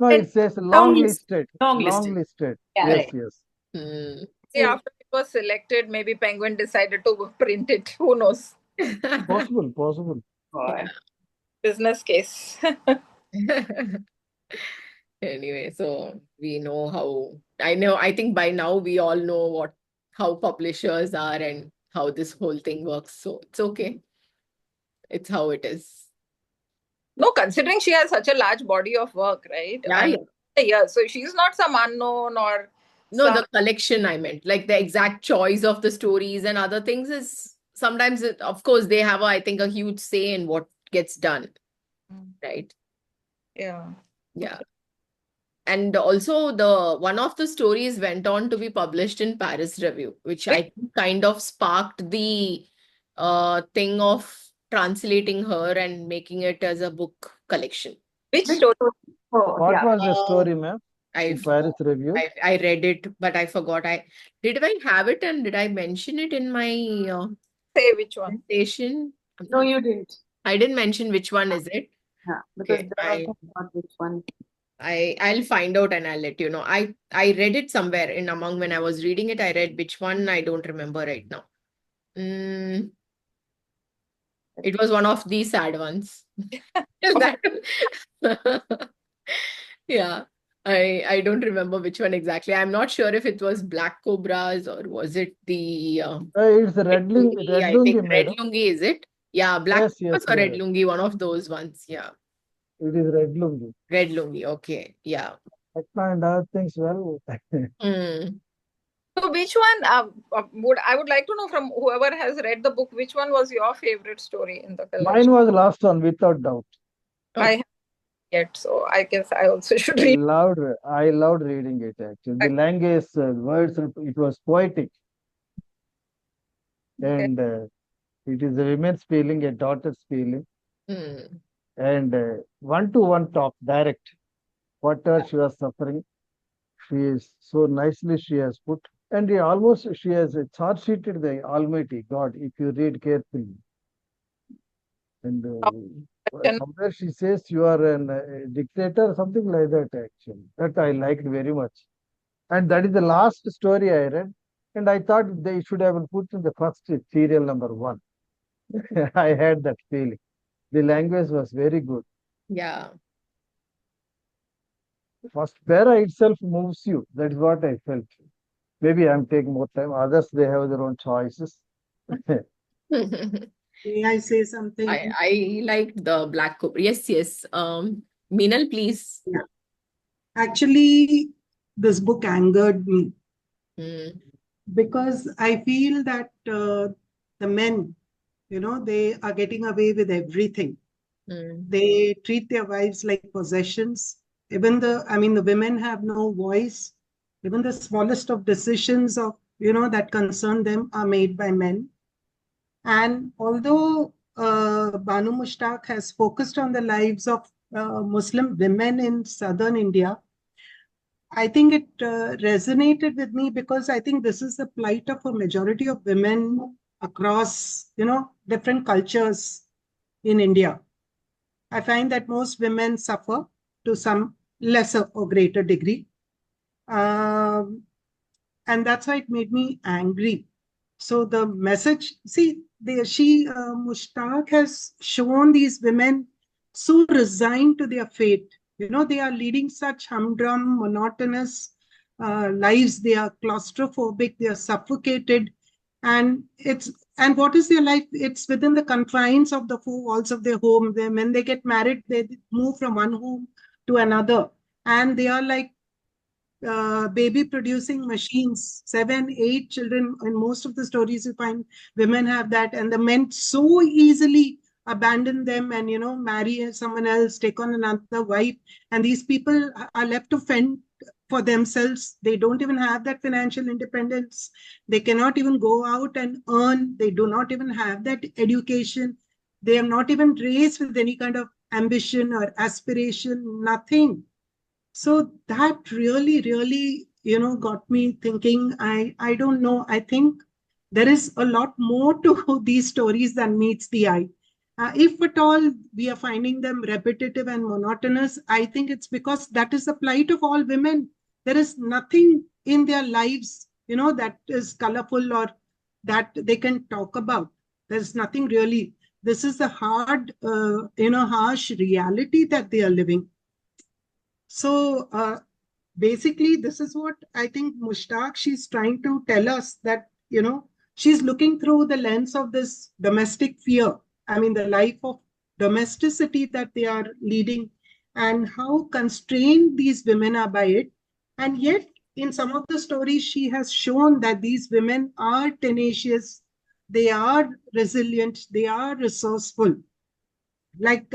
no, it says long listed. Long Long listed. listed. Yeah. Yes, Right. yes. Hmm. See, after it was selected, maybe Penguin decided to print it. Who knows? Possible, possible. Yeah. Business case. Anyway, so we know I think by now we all know how publishers are and how this whole thing works. So it's okay. It's how it is. No, considering she has such a large body of work, right? Yeah, I yeah. mean, yeah. So she's not some unknown or No, some. the collection I meant, like the exact choice of the stories and other things is sometimes, of course, they have, I think, a huge say in what gets done, right? Yeah. Yeah. And also one of the stories went on to be published in Paris Review, which I think kind of sparked the thing of translating her and making it as a book collection. Which story? Oh, What yeah. was the story, ma'am? I In Paris forgot. Review? I read it, but I forgot. Did I have it and did I mention it in my Say which one? presentation? No, you didn't. I didn't mention which one is it. Yeah, because Okay, there also not which one. I'll find out and I'll let you know. I read it somewhere in among when I was reading it. I read which one. I don't remember right now. It was one of the sad ones. That- yeah. I don't remember which one exactly. I'm not sure if it was Black Cobras or was it the It's the Red Lungi. Red I think Lungi, Red madam. Lungi, is it? Yeah, Black Yes, yes, Cobras or Red yes. Lungi, one of those ones. Yeah. It is Red Lungi. Red Lungi. Okay. Yeah. Etna and other things, well, Mm. So which one I would like to know from whoever has read the book, which one was your favorite story in the mine collection? was the last one, without doubt. Oh. I haven't yet, so I guess I also should read. I loved reading it actually. The language, words, it was poetic. Okay. And it is a woman's feeling, a daughter's feeling. Mm. And one-to-one talk, direct. Whatever she was suffering, she is so nicely she has put. And she has charge sheeted the Almighty God if you read carefully. And somewhere she says you are a dictator, something like that actually. That I liked very much. And that is the last story I read. And I thought they should have put in the first serial number 1. I had that feeling. The language was very good. Yeah. First para itself moves you. That is what I felt. Maybe I'm taking more time. Others, they have their own choices. May I say something? I liked the Black Cobra. Yes, yes. Meenal, please. Yeah. Actually, this book angered me Mm. because I feel that the men, they are getting away with everything. Mm. They treat their wives like possessions. Even the women have no voice. Even the smallest of decisions that concern them are made by men. And although Banu Mushtaq has focused on the lives of Muslim women in southern India, I think it resonated with me because I think this is the plight of a majority of women across, different cultures in India. I find that most women suffer to some lesser or greater degree. And that's why it made me angry. So the message, Mushtaq has shown these women so resigned to their fate. They are leading such humdrum, monotonous lives. They are claustrophobic. They are suffocated. And what is their life? It's within the confines of the four walls of their home. When they get married, they move from one home to another. And they are like baby producing machines, 7, 8 children. In most of the stories, you find women have that, and the men so easily abandon them and marry someone else, take on another wife, and these people are left to fend for themselves. They don't even have that financial independence. They cannot even go out and earn. They do not even have that education. They are not even raised with any kind of ambition or aspiration, nothing. So that really, got me thinking. I don't know. I think there is a lot more to these stories than meets the eye. If at all we are finding them repetitive and monotonous, I think it's because that is the plight of all women. There is nothing in their lives, that is colorful or that they can talk about. There's nothing really. This is the hard, harsh reality that they are living. So basically, this is what I think Mushtaq, she's trying to tell us, that, she's looking through the lens of this domestic fear. I mean, the life of domesticity that they are leading and how constrained these women are by it. And yet, in some of the stories, she has shown that these women are tenacious, they are resilient, they are resourceful. Like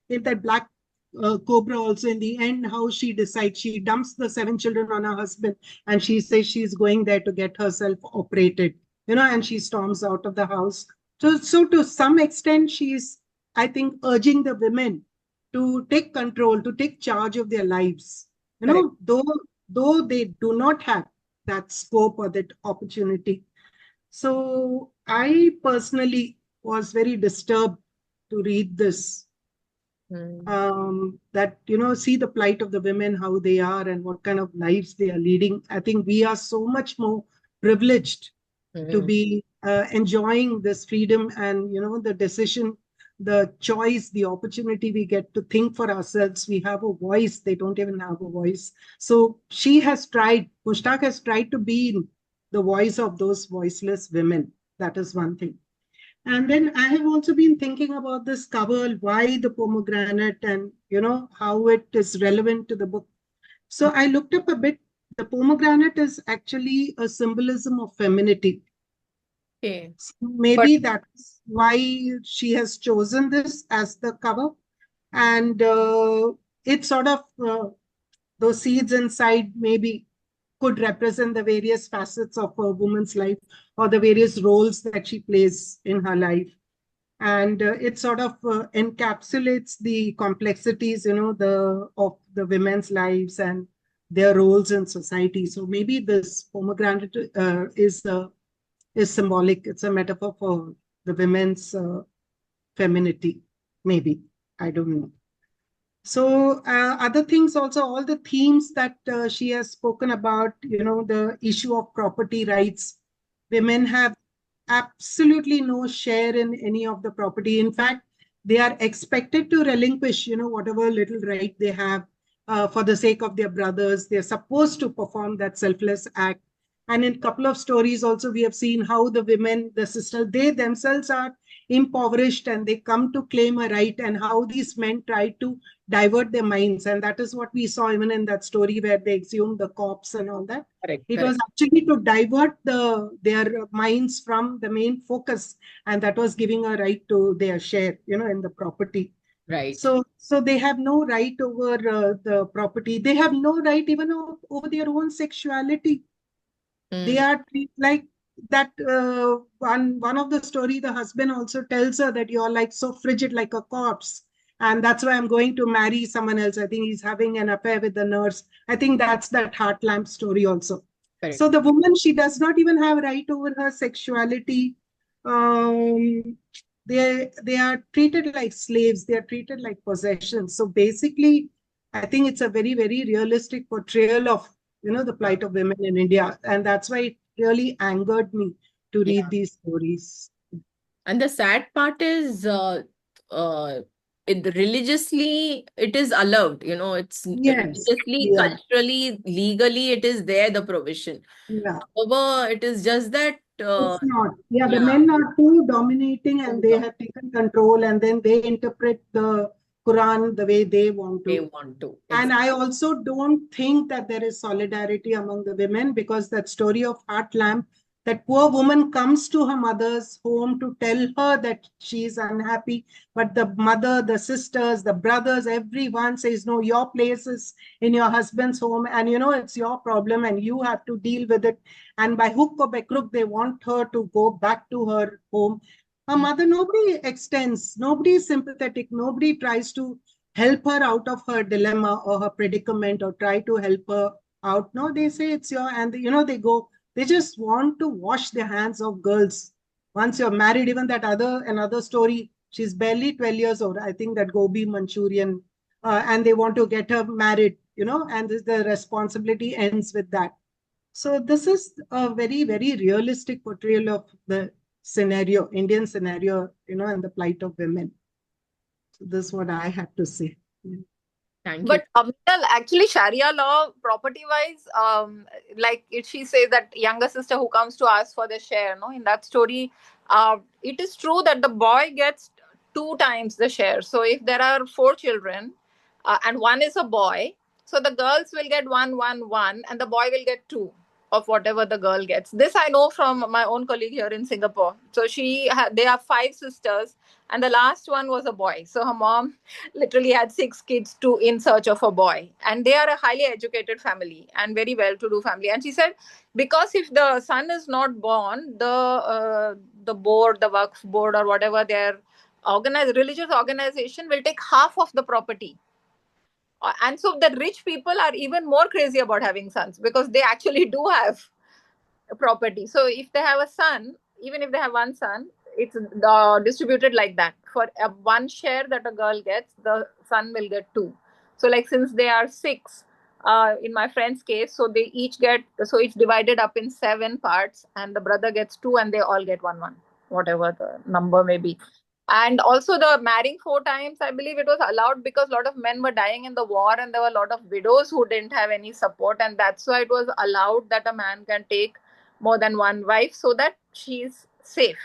in that Black Cobra, also in the end, how she decides, she dumps the 7 children on her husband and she says she's going there to get herself operated, and she storms out of the house. So to some extent, she's, I think, urging the women to take control, to take charge of their lives, Correct. though they do not have that scope or that opportunity. So I personally was very disturbed to read this, that, see the plight of the women, how they are and what kind of lives they are leading. I think we are so much more privileged to be enjoying this freedom and, the decision, the choice, the opportunity we get to think for ourselves. We have a voice. They don't even have a voice. So Mushtaq has tried to be the voice of those voiceless women. That is one thing. And then I have also been thinking about this cover, why the pomegranate, and how it is relevant to the book. So I looked up a bit. The pomegranate is actually a symbolism of femininity. Okay. So maybe that's why she has chosen this as the cover. And it sort of, those seeds inside maybe could represent the various facets of a woman's life or the various roles that she plays in her life. And it sort of encapsulates the complexities, of the women's lives and their roles in society. So maybe this pomegranate is symbolic. It's a metaphor for the women's femininity, maybe. I don't know. So other things also, all the themes that she has spoken about, the issue of property rights. Women have absolutely no share in any of the property. In fact, they are expected to relinquish, whatever little right they have for the sake of their brothers. They're supposed to perform that selfless act. And in a couple of stories also, we have seen how the women, the sisters, they themselves are impoverished and they come to claim a right, and how these men try to divert their minds. And that is what we saw even in that story where they exhumed the corpse and all that. Correct. It Correct. was actually to divert their minds from the main focus, and that was giving a right to their share, in the property. Right. So they have no right over the property. They have no right even over their own sexuality. They are like that. One of the story, the husband also tells her that you're like so frigid, like a corpse, and that's why I'm going to marry someone else. I think he's having an affair with the nurse. I think that's that heart lamp story also. Correct. So the woman, she does not even have right over her sexuality. They are treated like slaves. They are treated like possessions. So basically, I think it's a very, very realistic portrayal of, the plight of women in India. And that's why it really angered me to read these stories. And the sad part is, religiously, it is allowed. It's Yes. religiously, Yeah. culturally, legally, it is there, the provision. Yeah. However, it is just that, It's not. Yeah, the men are too dominating and they have taken control, and then they interpret the Quran the way they want they to. want to. And I also don't think that there is solidarity among the women, because that story of Heart Lamp, that poor woman comes to her mother's home to tell her that she is unhappy. But the mother, the sisters, the brothers, everyone says, no, your place is in your husband's home, and it's your problem and you have to deal with it. And by hook or by crook, they want her to go back to her home. Her mother, nobody extends, nobody is sympathetic, nobody tries to help her out of her dilemma or her predicament or try to help her out. No, they say it's your, and they just want to wash the hands of girls once you're married. Even that another story, she's barely 12 years old, I think, that Gobi Manchurian, and they want to get her married, and the responsibility ends with that. So this is a very, very realistic portrayal of the scenario, Indian scenario, and the plight of women. So this is what I have to say. Thank you. But actually, Sharia law, property-wise, she says that younger sister who comes to ask for the share, no, in that story, it is true that the boy gets 2 times the share. So if there are 4 children, and one is a boy, so the girls will get one, and the boy will get 2 of whatever the girl gets. This I know from my own colleague here in Singapore. So they have 5 sisters, and the last one was a boy. So her mom literally had 6 kids in search of a boy, and they are a highly educated family and very well-to-do family. And she said, because if the son is not born, the board, the Waqf board, or whatever their religious organization, will take half of the property. And so the rich people are even more crazy about having sons, because they actually do have property. So if they have a son, even if they have one son, it's distributed like that. For one share that a girl gets, the son will get 2. So like, since they are 6, in my friend's case, so they each get, so it's divided up in 7 parts, and the brother gets 2, and they all get 1, whatever the number may be. And also the marrying 4 times, I believe it was allowed because a lot of men were dying in the war, and there were a lot of widows who didn't have any support, and that's why it was allowed that a man can take more than one wife so that she's safe.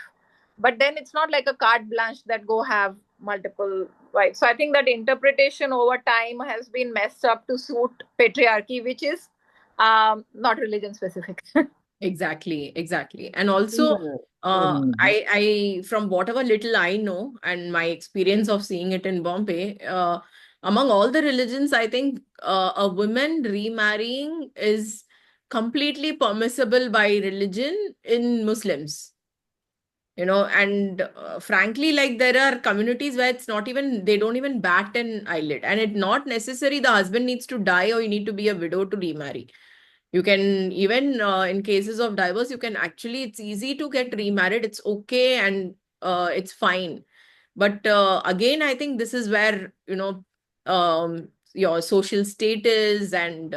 But then it's not like a carte blanche that go have multiple wives. So I think that interpretation over time has been messed up to suit patriarchy, which is not religion specific. Exactly. And also, I from whatever little I know and my experience of seeing it in Bombay, among all the religions, I think a woman remarrying is completely permissible by religion in Muslims. And frankly, like, there are communities where it's not even, they don't even bat an eyelid, and it's not necessary the husband needs to die or you need to be a widow to remarry. You can even, in cases of divorce, you can actually, it's easy to get remarried. It's okay, and it's fine. But again, I think this is where, your social status and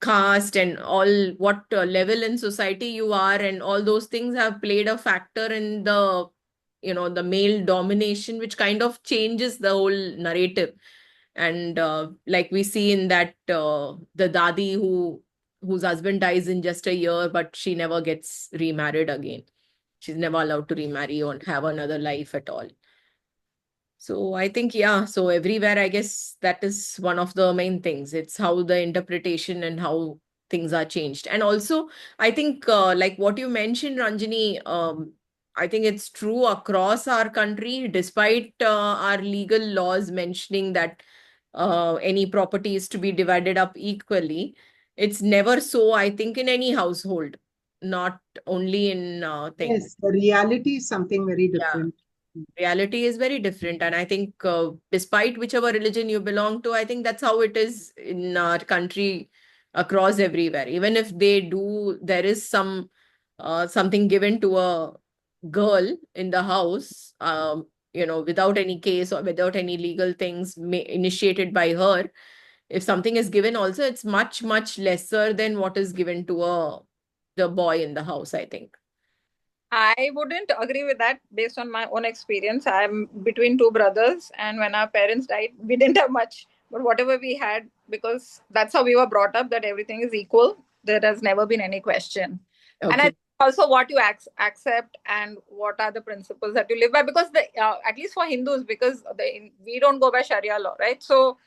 caste and all, what level in society you are, and all those things have played a factor in the male domination, which kind of changes the whole narrative. And like we see in that, the dadi whose husband dies in just a year, but she never gets remarried again. She's never allowed to remarry or have another life at all. So I think, yeah, so everywhere, I guess that is one of the main things. It's how the interpretation and how things are changed. And also, I think, like what you mentioned, Ranjini, I think it's true across our country, despite our legal laws mentioning that any property is to be divided up equally. It's never so, I think, in any household, not only in things. Yes, the reality is something very different. Reality is very different. And I think despite whichever religion you belong to, I think that's how it is in our country across everywhere. Even if there is something given to a girl in the house, without any case or without any legal things initiated by her. If something is given also, it's much, much lesser than what is given to the boy in the house, I think. I wouldn't agree with that based on my own experience. I'm between 2 brothers, and when our parents died, we didn't have much. But whatever we had, because that's how we were brought up, that everything is equal, there has never been any question. Okay. And I think also what you accept and what are the principles that you live by, because at least for Hindus, because we don't go by Sharia law, right? So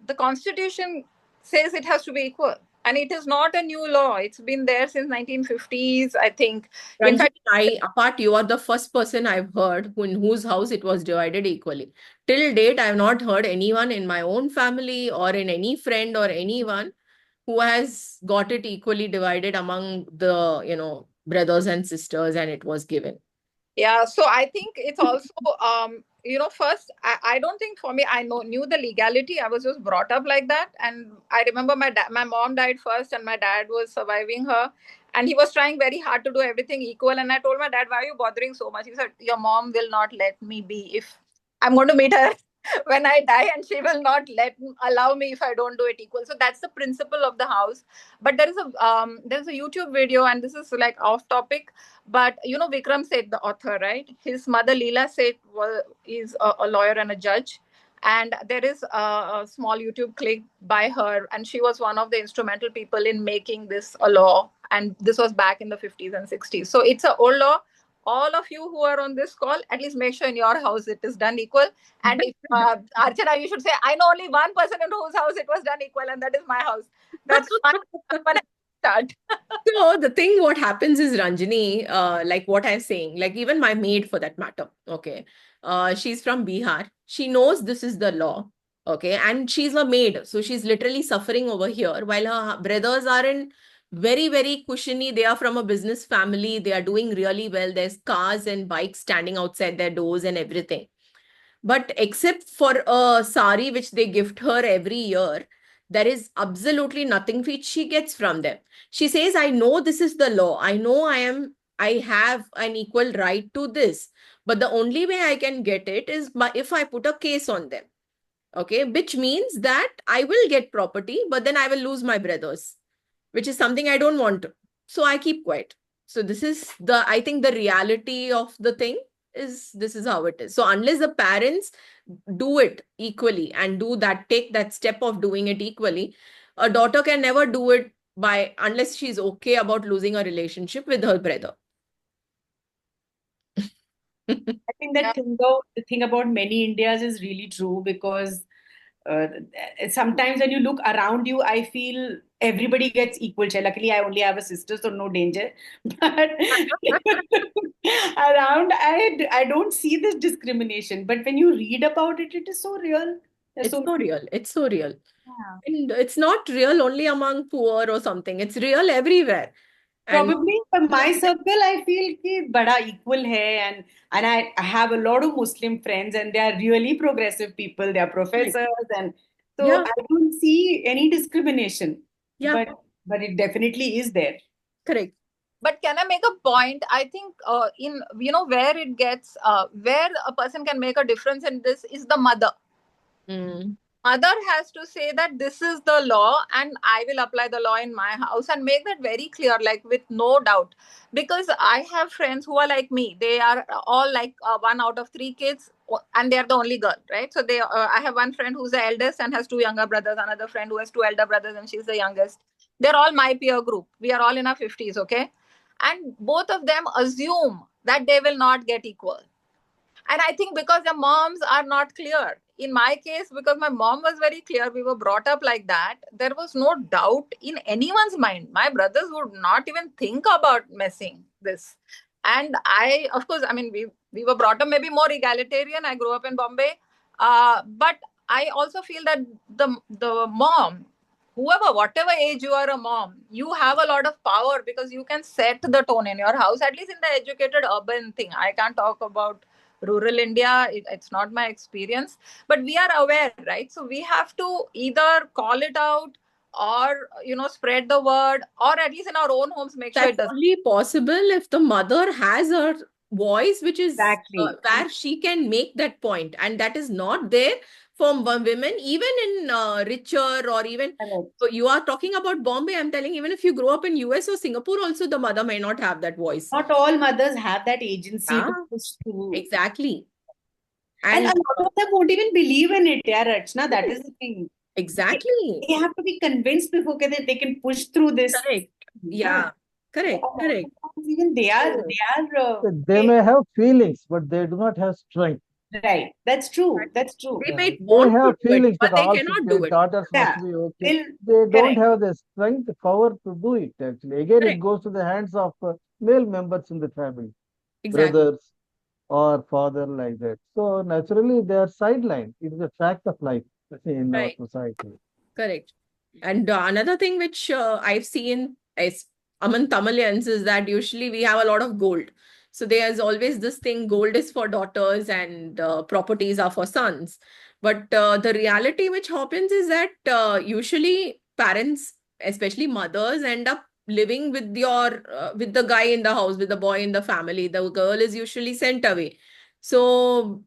the constitution says it has to be equal. And it is not a new law. It's been there since 1950s, I think. In fact, you are the first person I've heard in whose house it was divided equally. Till date, I have not heard anyone in my own family or in any friend or anyone who has got it equally divided among the, brothers and sisters, and it was given. Yeah, so I think it's also, first, I don't think for me, I knew the legality. I was just brought up like that. And I remember my mom died first, and my dad was surviving her. And he was trying very hard to do everything equal. And I told my dad, why are you bothering so much? He said, your mom will not let me be if I'm going to meet her when I die, and she will not allow me if I don't do it equal. So that's the principle of the house. But there's a YouTube video, and this is like off topic, but Vikram Seth, the author, right? His mother Leela Seth is a lawyer and a judge, and there is a small YouTube clip by her, and she was one of the instrumental people in making this a law. And this was back in the 50s and 60s. So it's an old law. All of you who are on this call, at least make sure in your house it is done equal. And if Archana, you should say, I know only one person in whose house it was done equal, and that is my house. That's fine. Start. So the thing what happens is, Ranjini, like what I'm saying, like even my maid for that matter, okay, she's from Bihar. She knows this is the law, okay, and she's a maid, so she's literally suffering over here while her brothers are in very, very cushiony. They are from a business family. They are doing really well. There's cars and bikes standing outside their doors and everything. But except for a sari which they gift her every year, there is absolutely nothing which she gets from them. She says, I know this is the law. I know I have an equal right to this. But the only way I can get it is if I put a case on them. Okay, which means that I will get property, but then I will lose my brothers, which is something I don't want to. So I keep quiet. So this is I think the reality of the thing is this is how it is. So unless the parents do it equally and take that step of doing it equally, a daughter can never do it unless she's okay about losing a relationship with her brother. I think that the thing about many Indias is really true, because sometimes when you look around you, I feel everybody gets equal share. Luckily, I only have a sister, so no danger. But around, I don't see this discrimination. But when you read about it, it is so real. It's so real. It's so real. Yeah. And it's not real only among poor or something. It's real everywhere. Probably for my circle, I feel कि बड़ा equal है, and I have a lot of Muslim friends, and they are really progressive people. They are professors, and so Yeah. I don't see any discrimination. Yeah. But it definitely is there. Correct. But can I make a point? I think in where it gets where a person can make a difference in this is the mother. Mother has to say that this is the law and I will apply the law in my house, and make that very clear, like with no doubt. Because I have friends who are like me. They are all like one out of three kids, and they are the only girl, right? So I have one friend who's the eldest and has two younger brothers, another friend who has two elder brothers and she's the youngest. They're all my peer group. We are all in our 50s, okay? And both of them assume that they will not get equal. And I think because their moms are not clear. In my case, because my mom was very clear, we were brought up like that, there was no doubt in anyone's mind. My brothers would not even think about messing this. And of course, I mean, we were brought up maybe more egalitarian. I grew up in Bombay. But I also feel that the mom, whoever, whatever age you are a mom, you have a lot of power because you can set the tone in your house, at least in the educated urban thing. I can't talk about rural India. It's not my experience, but we are aware, right? So we have to either call it out or spread the word, or at least in our own homes make sure it That's does. only possible if the mother has her voice, which is Exactly. where she can make that point, and that is not there for women, even in richer or even. So you are talking about Bombay. I'm telling, even if you grow up in US or Singapore, also the mother may not have that voice. Not all mothers have that agency to push through. Exactly. And a lot of them won't even believe in it, yeah, Rachna. That is the thing. Exactly. They have to be convinced before that they can push through this. Correct. Yeah. Correct. Correct. Even they may have feelings, but they do not have strength. Right. That's true. That's true. They might They want have to do feelings, it, but they all cannot their do it. daughters Yeah. must be okay. They'll- They don't correct. have the strength, power to do it, actually. Again, Correct. it goes to the hands of male members in the family, Exactly. brothers or father, like that. So naturally, they are sidelined. It is a fact of life in Right. our society. Correct. And another thing which I've seen is among Tamilians is that usually we have a lot of gold. So there's always this thing, gold is for daughters and properties are for sons. But the reality which happens is that usually parents, especially mothers, end up living with with the guy in the house, with the boy in the family. The girl is usually sent away. So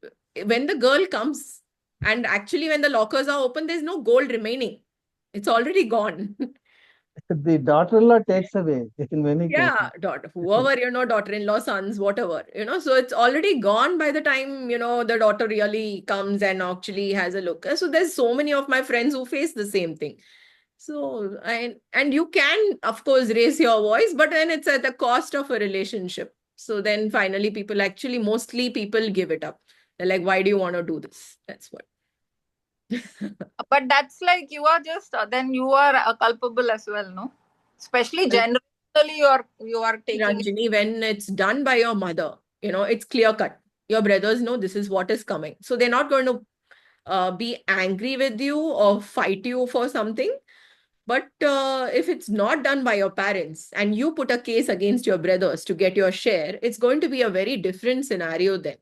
when the girl comes, and actually when the lockers are open, there's no gold remaining. It's already gone. The daughter-in-law takes away in many Yeah, cases. daughter, whoever, daughter-in-law, sons, whatever, so it's already gone by the time, the daughter really comes and actually has a look. So there's so many of my friends who face the same thing. So, and you can, of course, raise your voice, but then it's at the cost of a relationship. So then finally mostly people give it up. They're like, why do you want to do this? That's what. But that's like you are just then you are culpable as well, no? Especially generally, you are taking it. Ranjini, when it's done by your mother, it's clear cut. Your brothers know this is what is coming. So they're not going to be angry with you or fight you for something. But if it's not done by your parents and you put a case against your brothers to get your share, it's going to be a very different scenario then.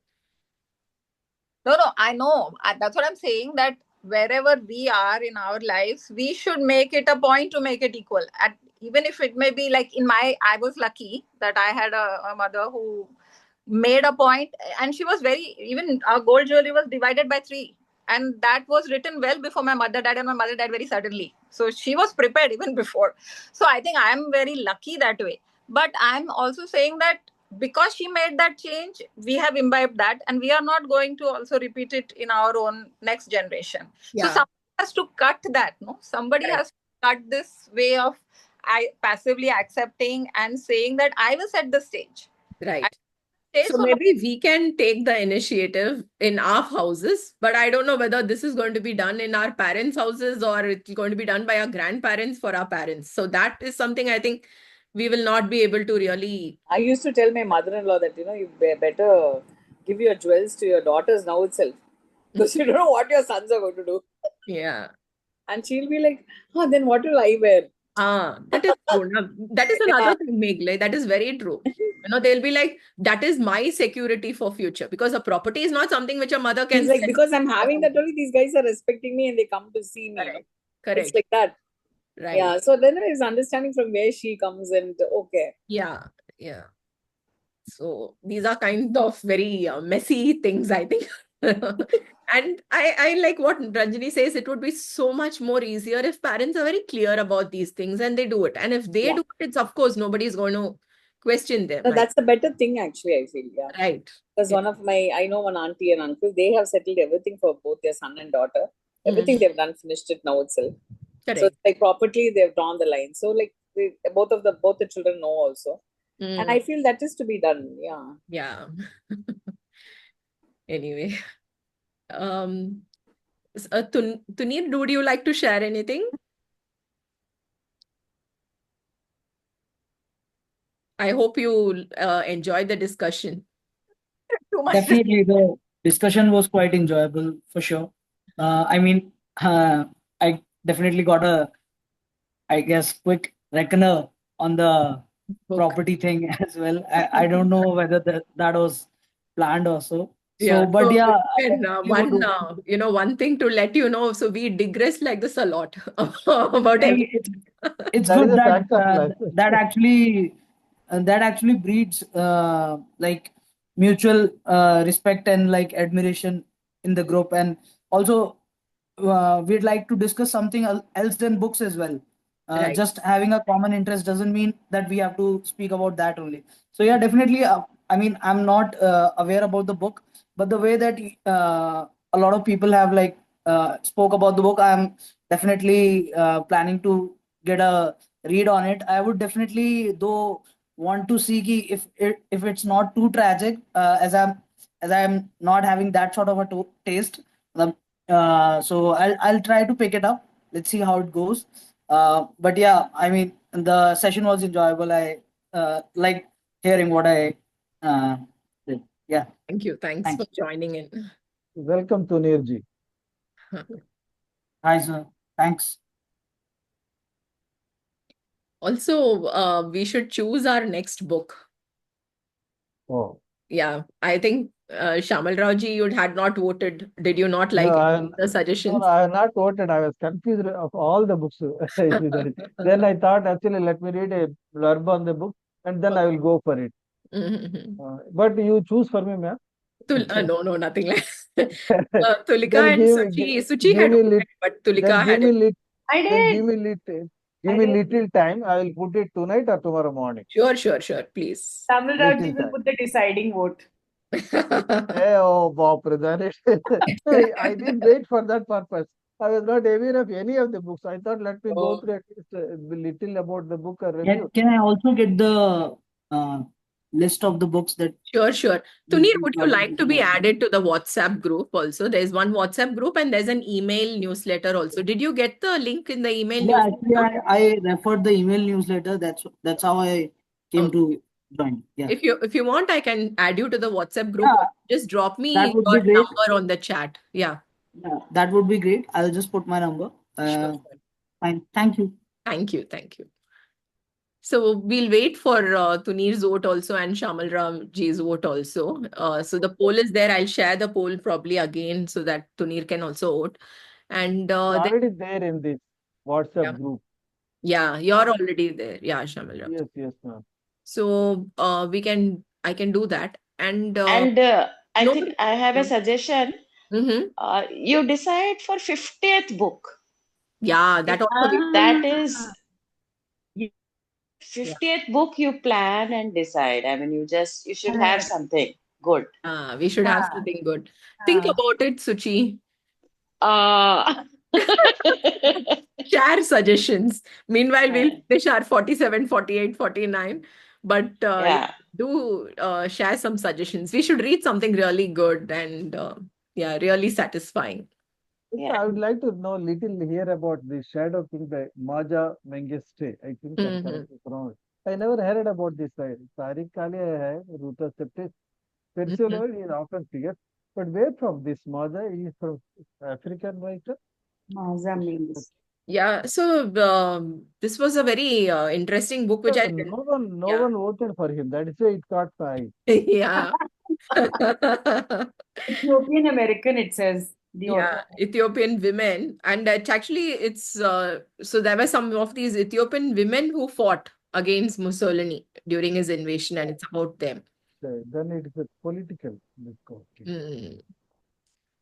No, I know. That's what I'm saying. That wherever we are in our lives, we should make it a point to make it equal. Even if it may be like I was lucky that I had a mother who made a point, and she was even our gold jewelry was divided by three. And that was written well before my mother died, and my mother died very suddenly. So she was prepared even before. So I think I'm very lucky that way. But I'm also saying that because she made that change, we have imbibed that, and we are not going to also repeat it in our own next generation. So Yeah. somebody has to cut that, no? Somebody Right. has to cut this way of passively accepting and saying that I will set the stage. Right. Stage So so maybe we can take the initiative in our houses, but I don't know whether this is going to be done in our parents' houses or it's going to be done by our grandparents for our parents. So that is something I think we will not be able to really. I used to tell my mother-in-law that you better give your jewels to your daughters now itself, because you don't know what your sons are going to do. Yeah. And she'll be like, "Oh, then what will I wear?" That is true. Now, that is Yeah. another thing, Meghla. That is very true. They'll be like, that is my security for future because a property is not something which a mother can He's like, sell. because I'm having that only, these guys are respecting me and they come to see me. Correct. It's Correct. like that. Right. Yeah. So then there is understanding from where she comes, and okay. Yeah. Yeah. So these are kind of very messy things, I think. And I like what Ranjini says, it would be so much more easier if parents are very clear about these things and they do it. And if they Yeah. do it, it's of course nobody's going to question them. No, that's the better thing, actually, I feel. Yeah. Right. Because I know one auntie and uncle, they have settled everything for both their son and daughter. Everything they've done, finished it now itself. So Correct. it's like properly they've drawn the line. So like both the children know also. And I feel that is to be done. Yeah. Yeah. Anyway. Tuneer, would you like to share anything? I hope you enjoyed the discussion. too much. Definitely, the discussion was quite enjoyable for sure. I mean, I definitely got I guess, quick reckoner on the Book. property thing as well. I don't know whether that was planned or so. Yeah. So, but So, yeah, I and definitely would one thing to let you know. So we digress like this a lot about I everything. mean, it's That is good a that fact of life. that actually breeds like mutual respect and like admiration in the group, and also we'd like to discuss something else than books as well. Right. Just having a common interest doesn't mean that we have to speak about that only. So yeah, definitely. I mean, I'm not aware about the book, but the way that a lot of people have like spoke about the book, I'm definitely planning to get a read on it. I would definitely though want to see if it's not too tragic, as I'm not having that sort of a taste. So I'll try to pick it up. Let's see how it goes. But yeah, I mean the session was enjoyable. I like hearing what I did. Yeah, Thank you. Thanks for thanks. joining in. Welcome to Nirji. Hi, sir. Thanks. Also, we should choose our next book. Oh. Yeah, I think Shamal Rao ji, you had not voted. Did you not No, like I, any of the no, suggestions? I have not voted. I was confused of all the books. Then I thought, actually, let me read a blurb on the book and then I will go for it. Mhm. But you choose for me, ma'am. No, no, nothing like Then Tulika and Suchi give had me lit, voted, but then Tulika give had me it. lit, I then did. give I me did. little time. I will put it tonight or tomorrow morning. Sure, sure, sure, please. Tamil Rauji Little will time. put the deciding vote. Oh, Bapre, then I didn't wait for that purpose. I was not aware of any of the books. I thought, let me go Oh, through at least a little about the book or Can, review. can I also get the list of the books that sure, sure. we Tunir, we would you have like to written be up? added to the WhatsApp group also? There's one WhatsApp group and there's an email newsletter also. Did you get the link in the email Yeah, actually, newsletter? I referred the email newsletter. That's how I came Okay. to join. Yeah, If you want, I can add you to the WhatsApp group. yeah, Just drop that me would your be great. number on the chat. Yeah, Yeah, that would be great. I'll just put my number. sure, sure. Fine. Thank you. Thank you, thank you. So we'll wait for Tunir's vote also and Shamal Ramji's vote also. So the poll is there. I'll share the poll probably again so that Tunir can also vote. And It's then, already there in this yeah, WhatsApp group. yeah, you're already there. Yeah, Shamal Ram. Yes, yes, ma'am. So I can do that. And And I no, think I have a suggestion. mm-hmm. You decide for 50th book. Yeah, that If also we that is Yeah. 50th book, you plan and decide. I mean, you should have Correct. something good. we should have Yeah. something good. Think Yeah. about it, Suchi. Uh, Share suggestions. Meanwhile, we'll finish our 47, 48, 49. But yeah, yeah, do share some suggestions. We should read something really good and yeah, really satisfying. Yes, yeah. I would like to know little here about the Shadow King by Maja Mengiste. I think I'm Mm-hmm. correctly pronounced. I never heard about this side. Tariq Kali I have, Ruta Septis. Spiritual Mm-hmm. level is often figure. But where from this Maja? He is from African writer? Maza means. Yeah, so this was a very interesting book which I did. No Yeah. one voted for him. That is why it caught fire. Yeah. Ethiopian American, it says. The author. Yeah, Ethiopian women. And it's so there were some of these Ethiopian women who fought against Mussolini during his invasion, and it's about them. Then it is a political discourse. Mm.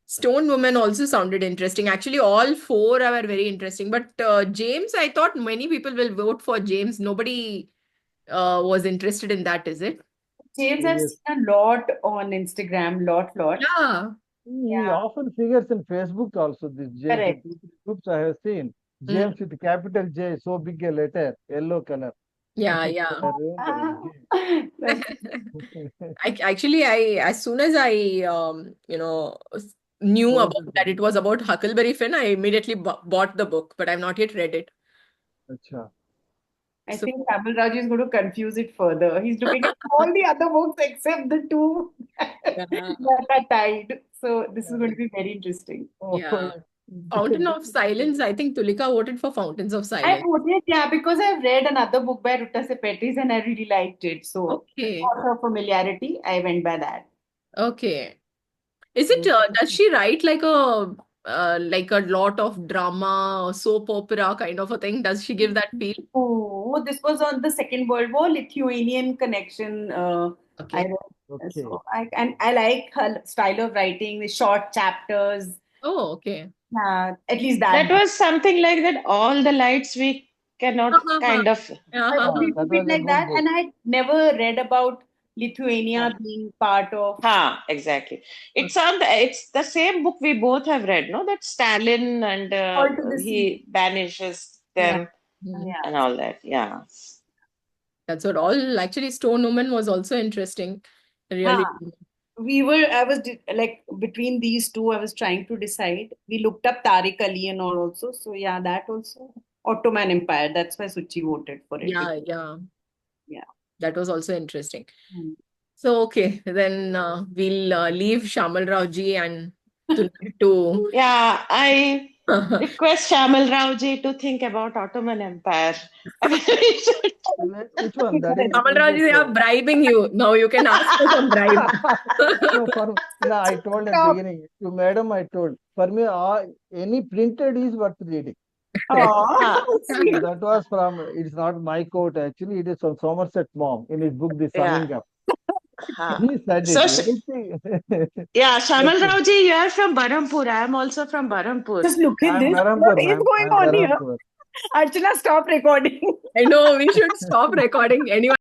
Stone Woman also sounded interesting. Actually, all four are very interesting. But James, I thought many people will vote for James. Nobody was interested in that, is it? James, I've Yes. seen a lot on Instagram, lot. Yeah. He Yeah, often figures in Facebook also. This James, the correct. 2, 3 groups I have seen. Mm. James with capital J, so big a letter, yellow color. Yeah, I yeah. remember That's it. Actually, as soon as I knew Heard about it. that it was about Huckleberry Finn, I immediately bought the book, but I've not yet read it. Acha. I So think Tamil Raj is going to confuse it further. He's looking at all the other books except the two yeah, that are tied. So this is going to be very interesting. Oh, yeah. Fountain of Silence. I think Tulika voted for Fountains of I Silence. voted, yeah, because I've read another book by Ruta Sepetys and I really liked it. So Okay, for her familiarity, I went by that. okay. Is it? Does she write like a lot of drama or soap opera kind of a thing? Does she give that feel? Oh, this was on the Second World War, Lithuanian connection. I Okay. read. okay. And I like her style of writing, the short chapters. Oh, okay. At least That that. was something like that. All the lights we cannot Uh-huh. kind of. A Uh-huh. little That bit was a like good that. book. And I never read about Lithuania being part of Exactly. It's the same book we both have read, no? That Stalin and all to the sea. he banishes Yeah. them Mhm. and Yeah. all that. Yeah. That's what all actually Stone Woman was also interesting. Really. Huh. Like between these two, I was trying to decide. We looked up Tariq Ali and all also. So yeah, that also. Ottoman Empire. That's why Suchi voted for it. Yeah, yeah. Yeah. That was also interesting. Hmm. So okay, then we'll leave Shamal Rao ji and to Yeah, I Request Shamal Rao ji to think about Ottoman Empire. Which one? That is Kamal Raj, they are bribing you. Now you can ask for some bribe. No, I told at the Stop. beginning to madam. I told for me, any printed is worth reading. Ah, Sweet. That was from. It's not my quote actually. It is from Somerset Maugham in his book The yeah. Summing Up. Ah. He said So, it. Anything. yeah, Shamal Okay. Rao ji, you are from Berhampur. I am also from Berhampur. Just look at I'm this. Berhampur, What is ma'am. going I'm on here? Berhampur. Archana, stop recording. I know we should stop recording. Anyone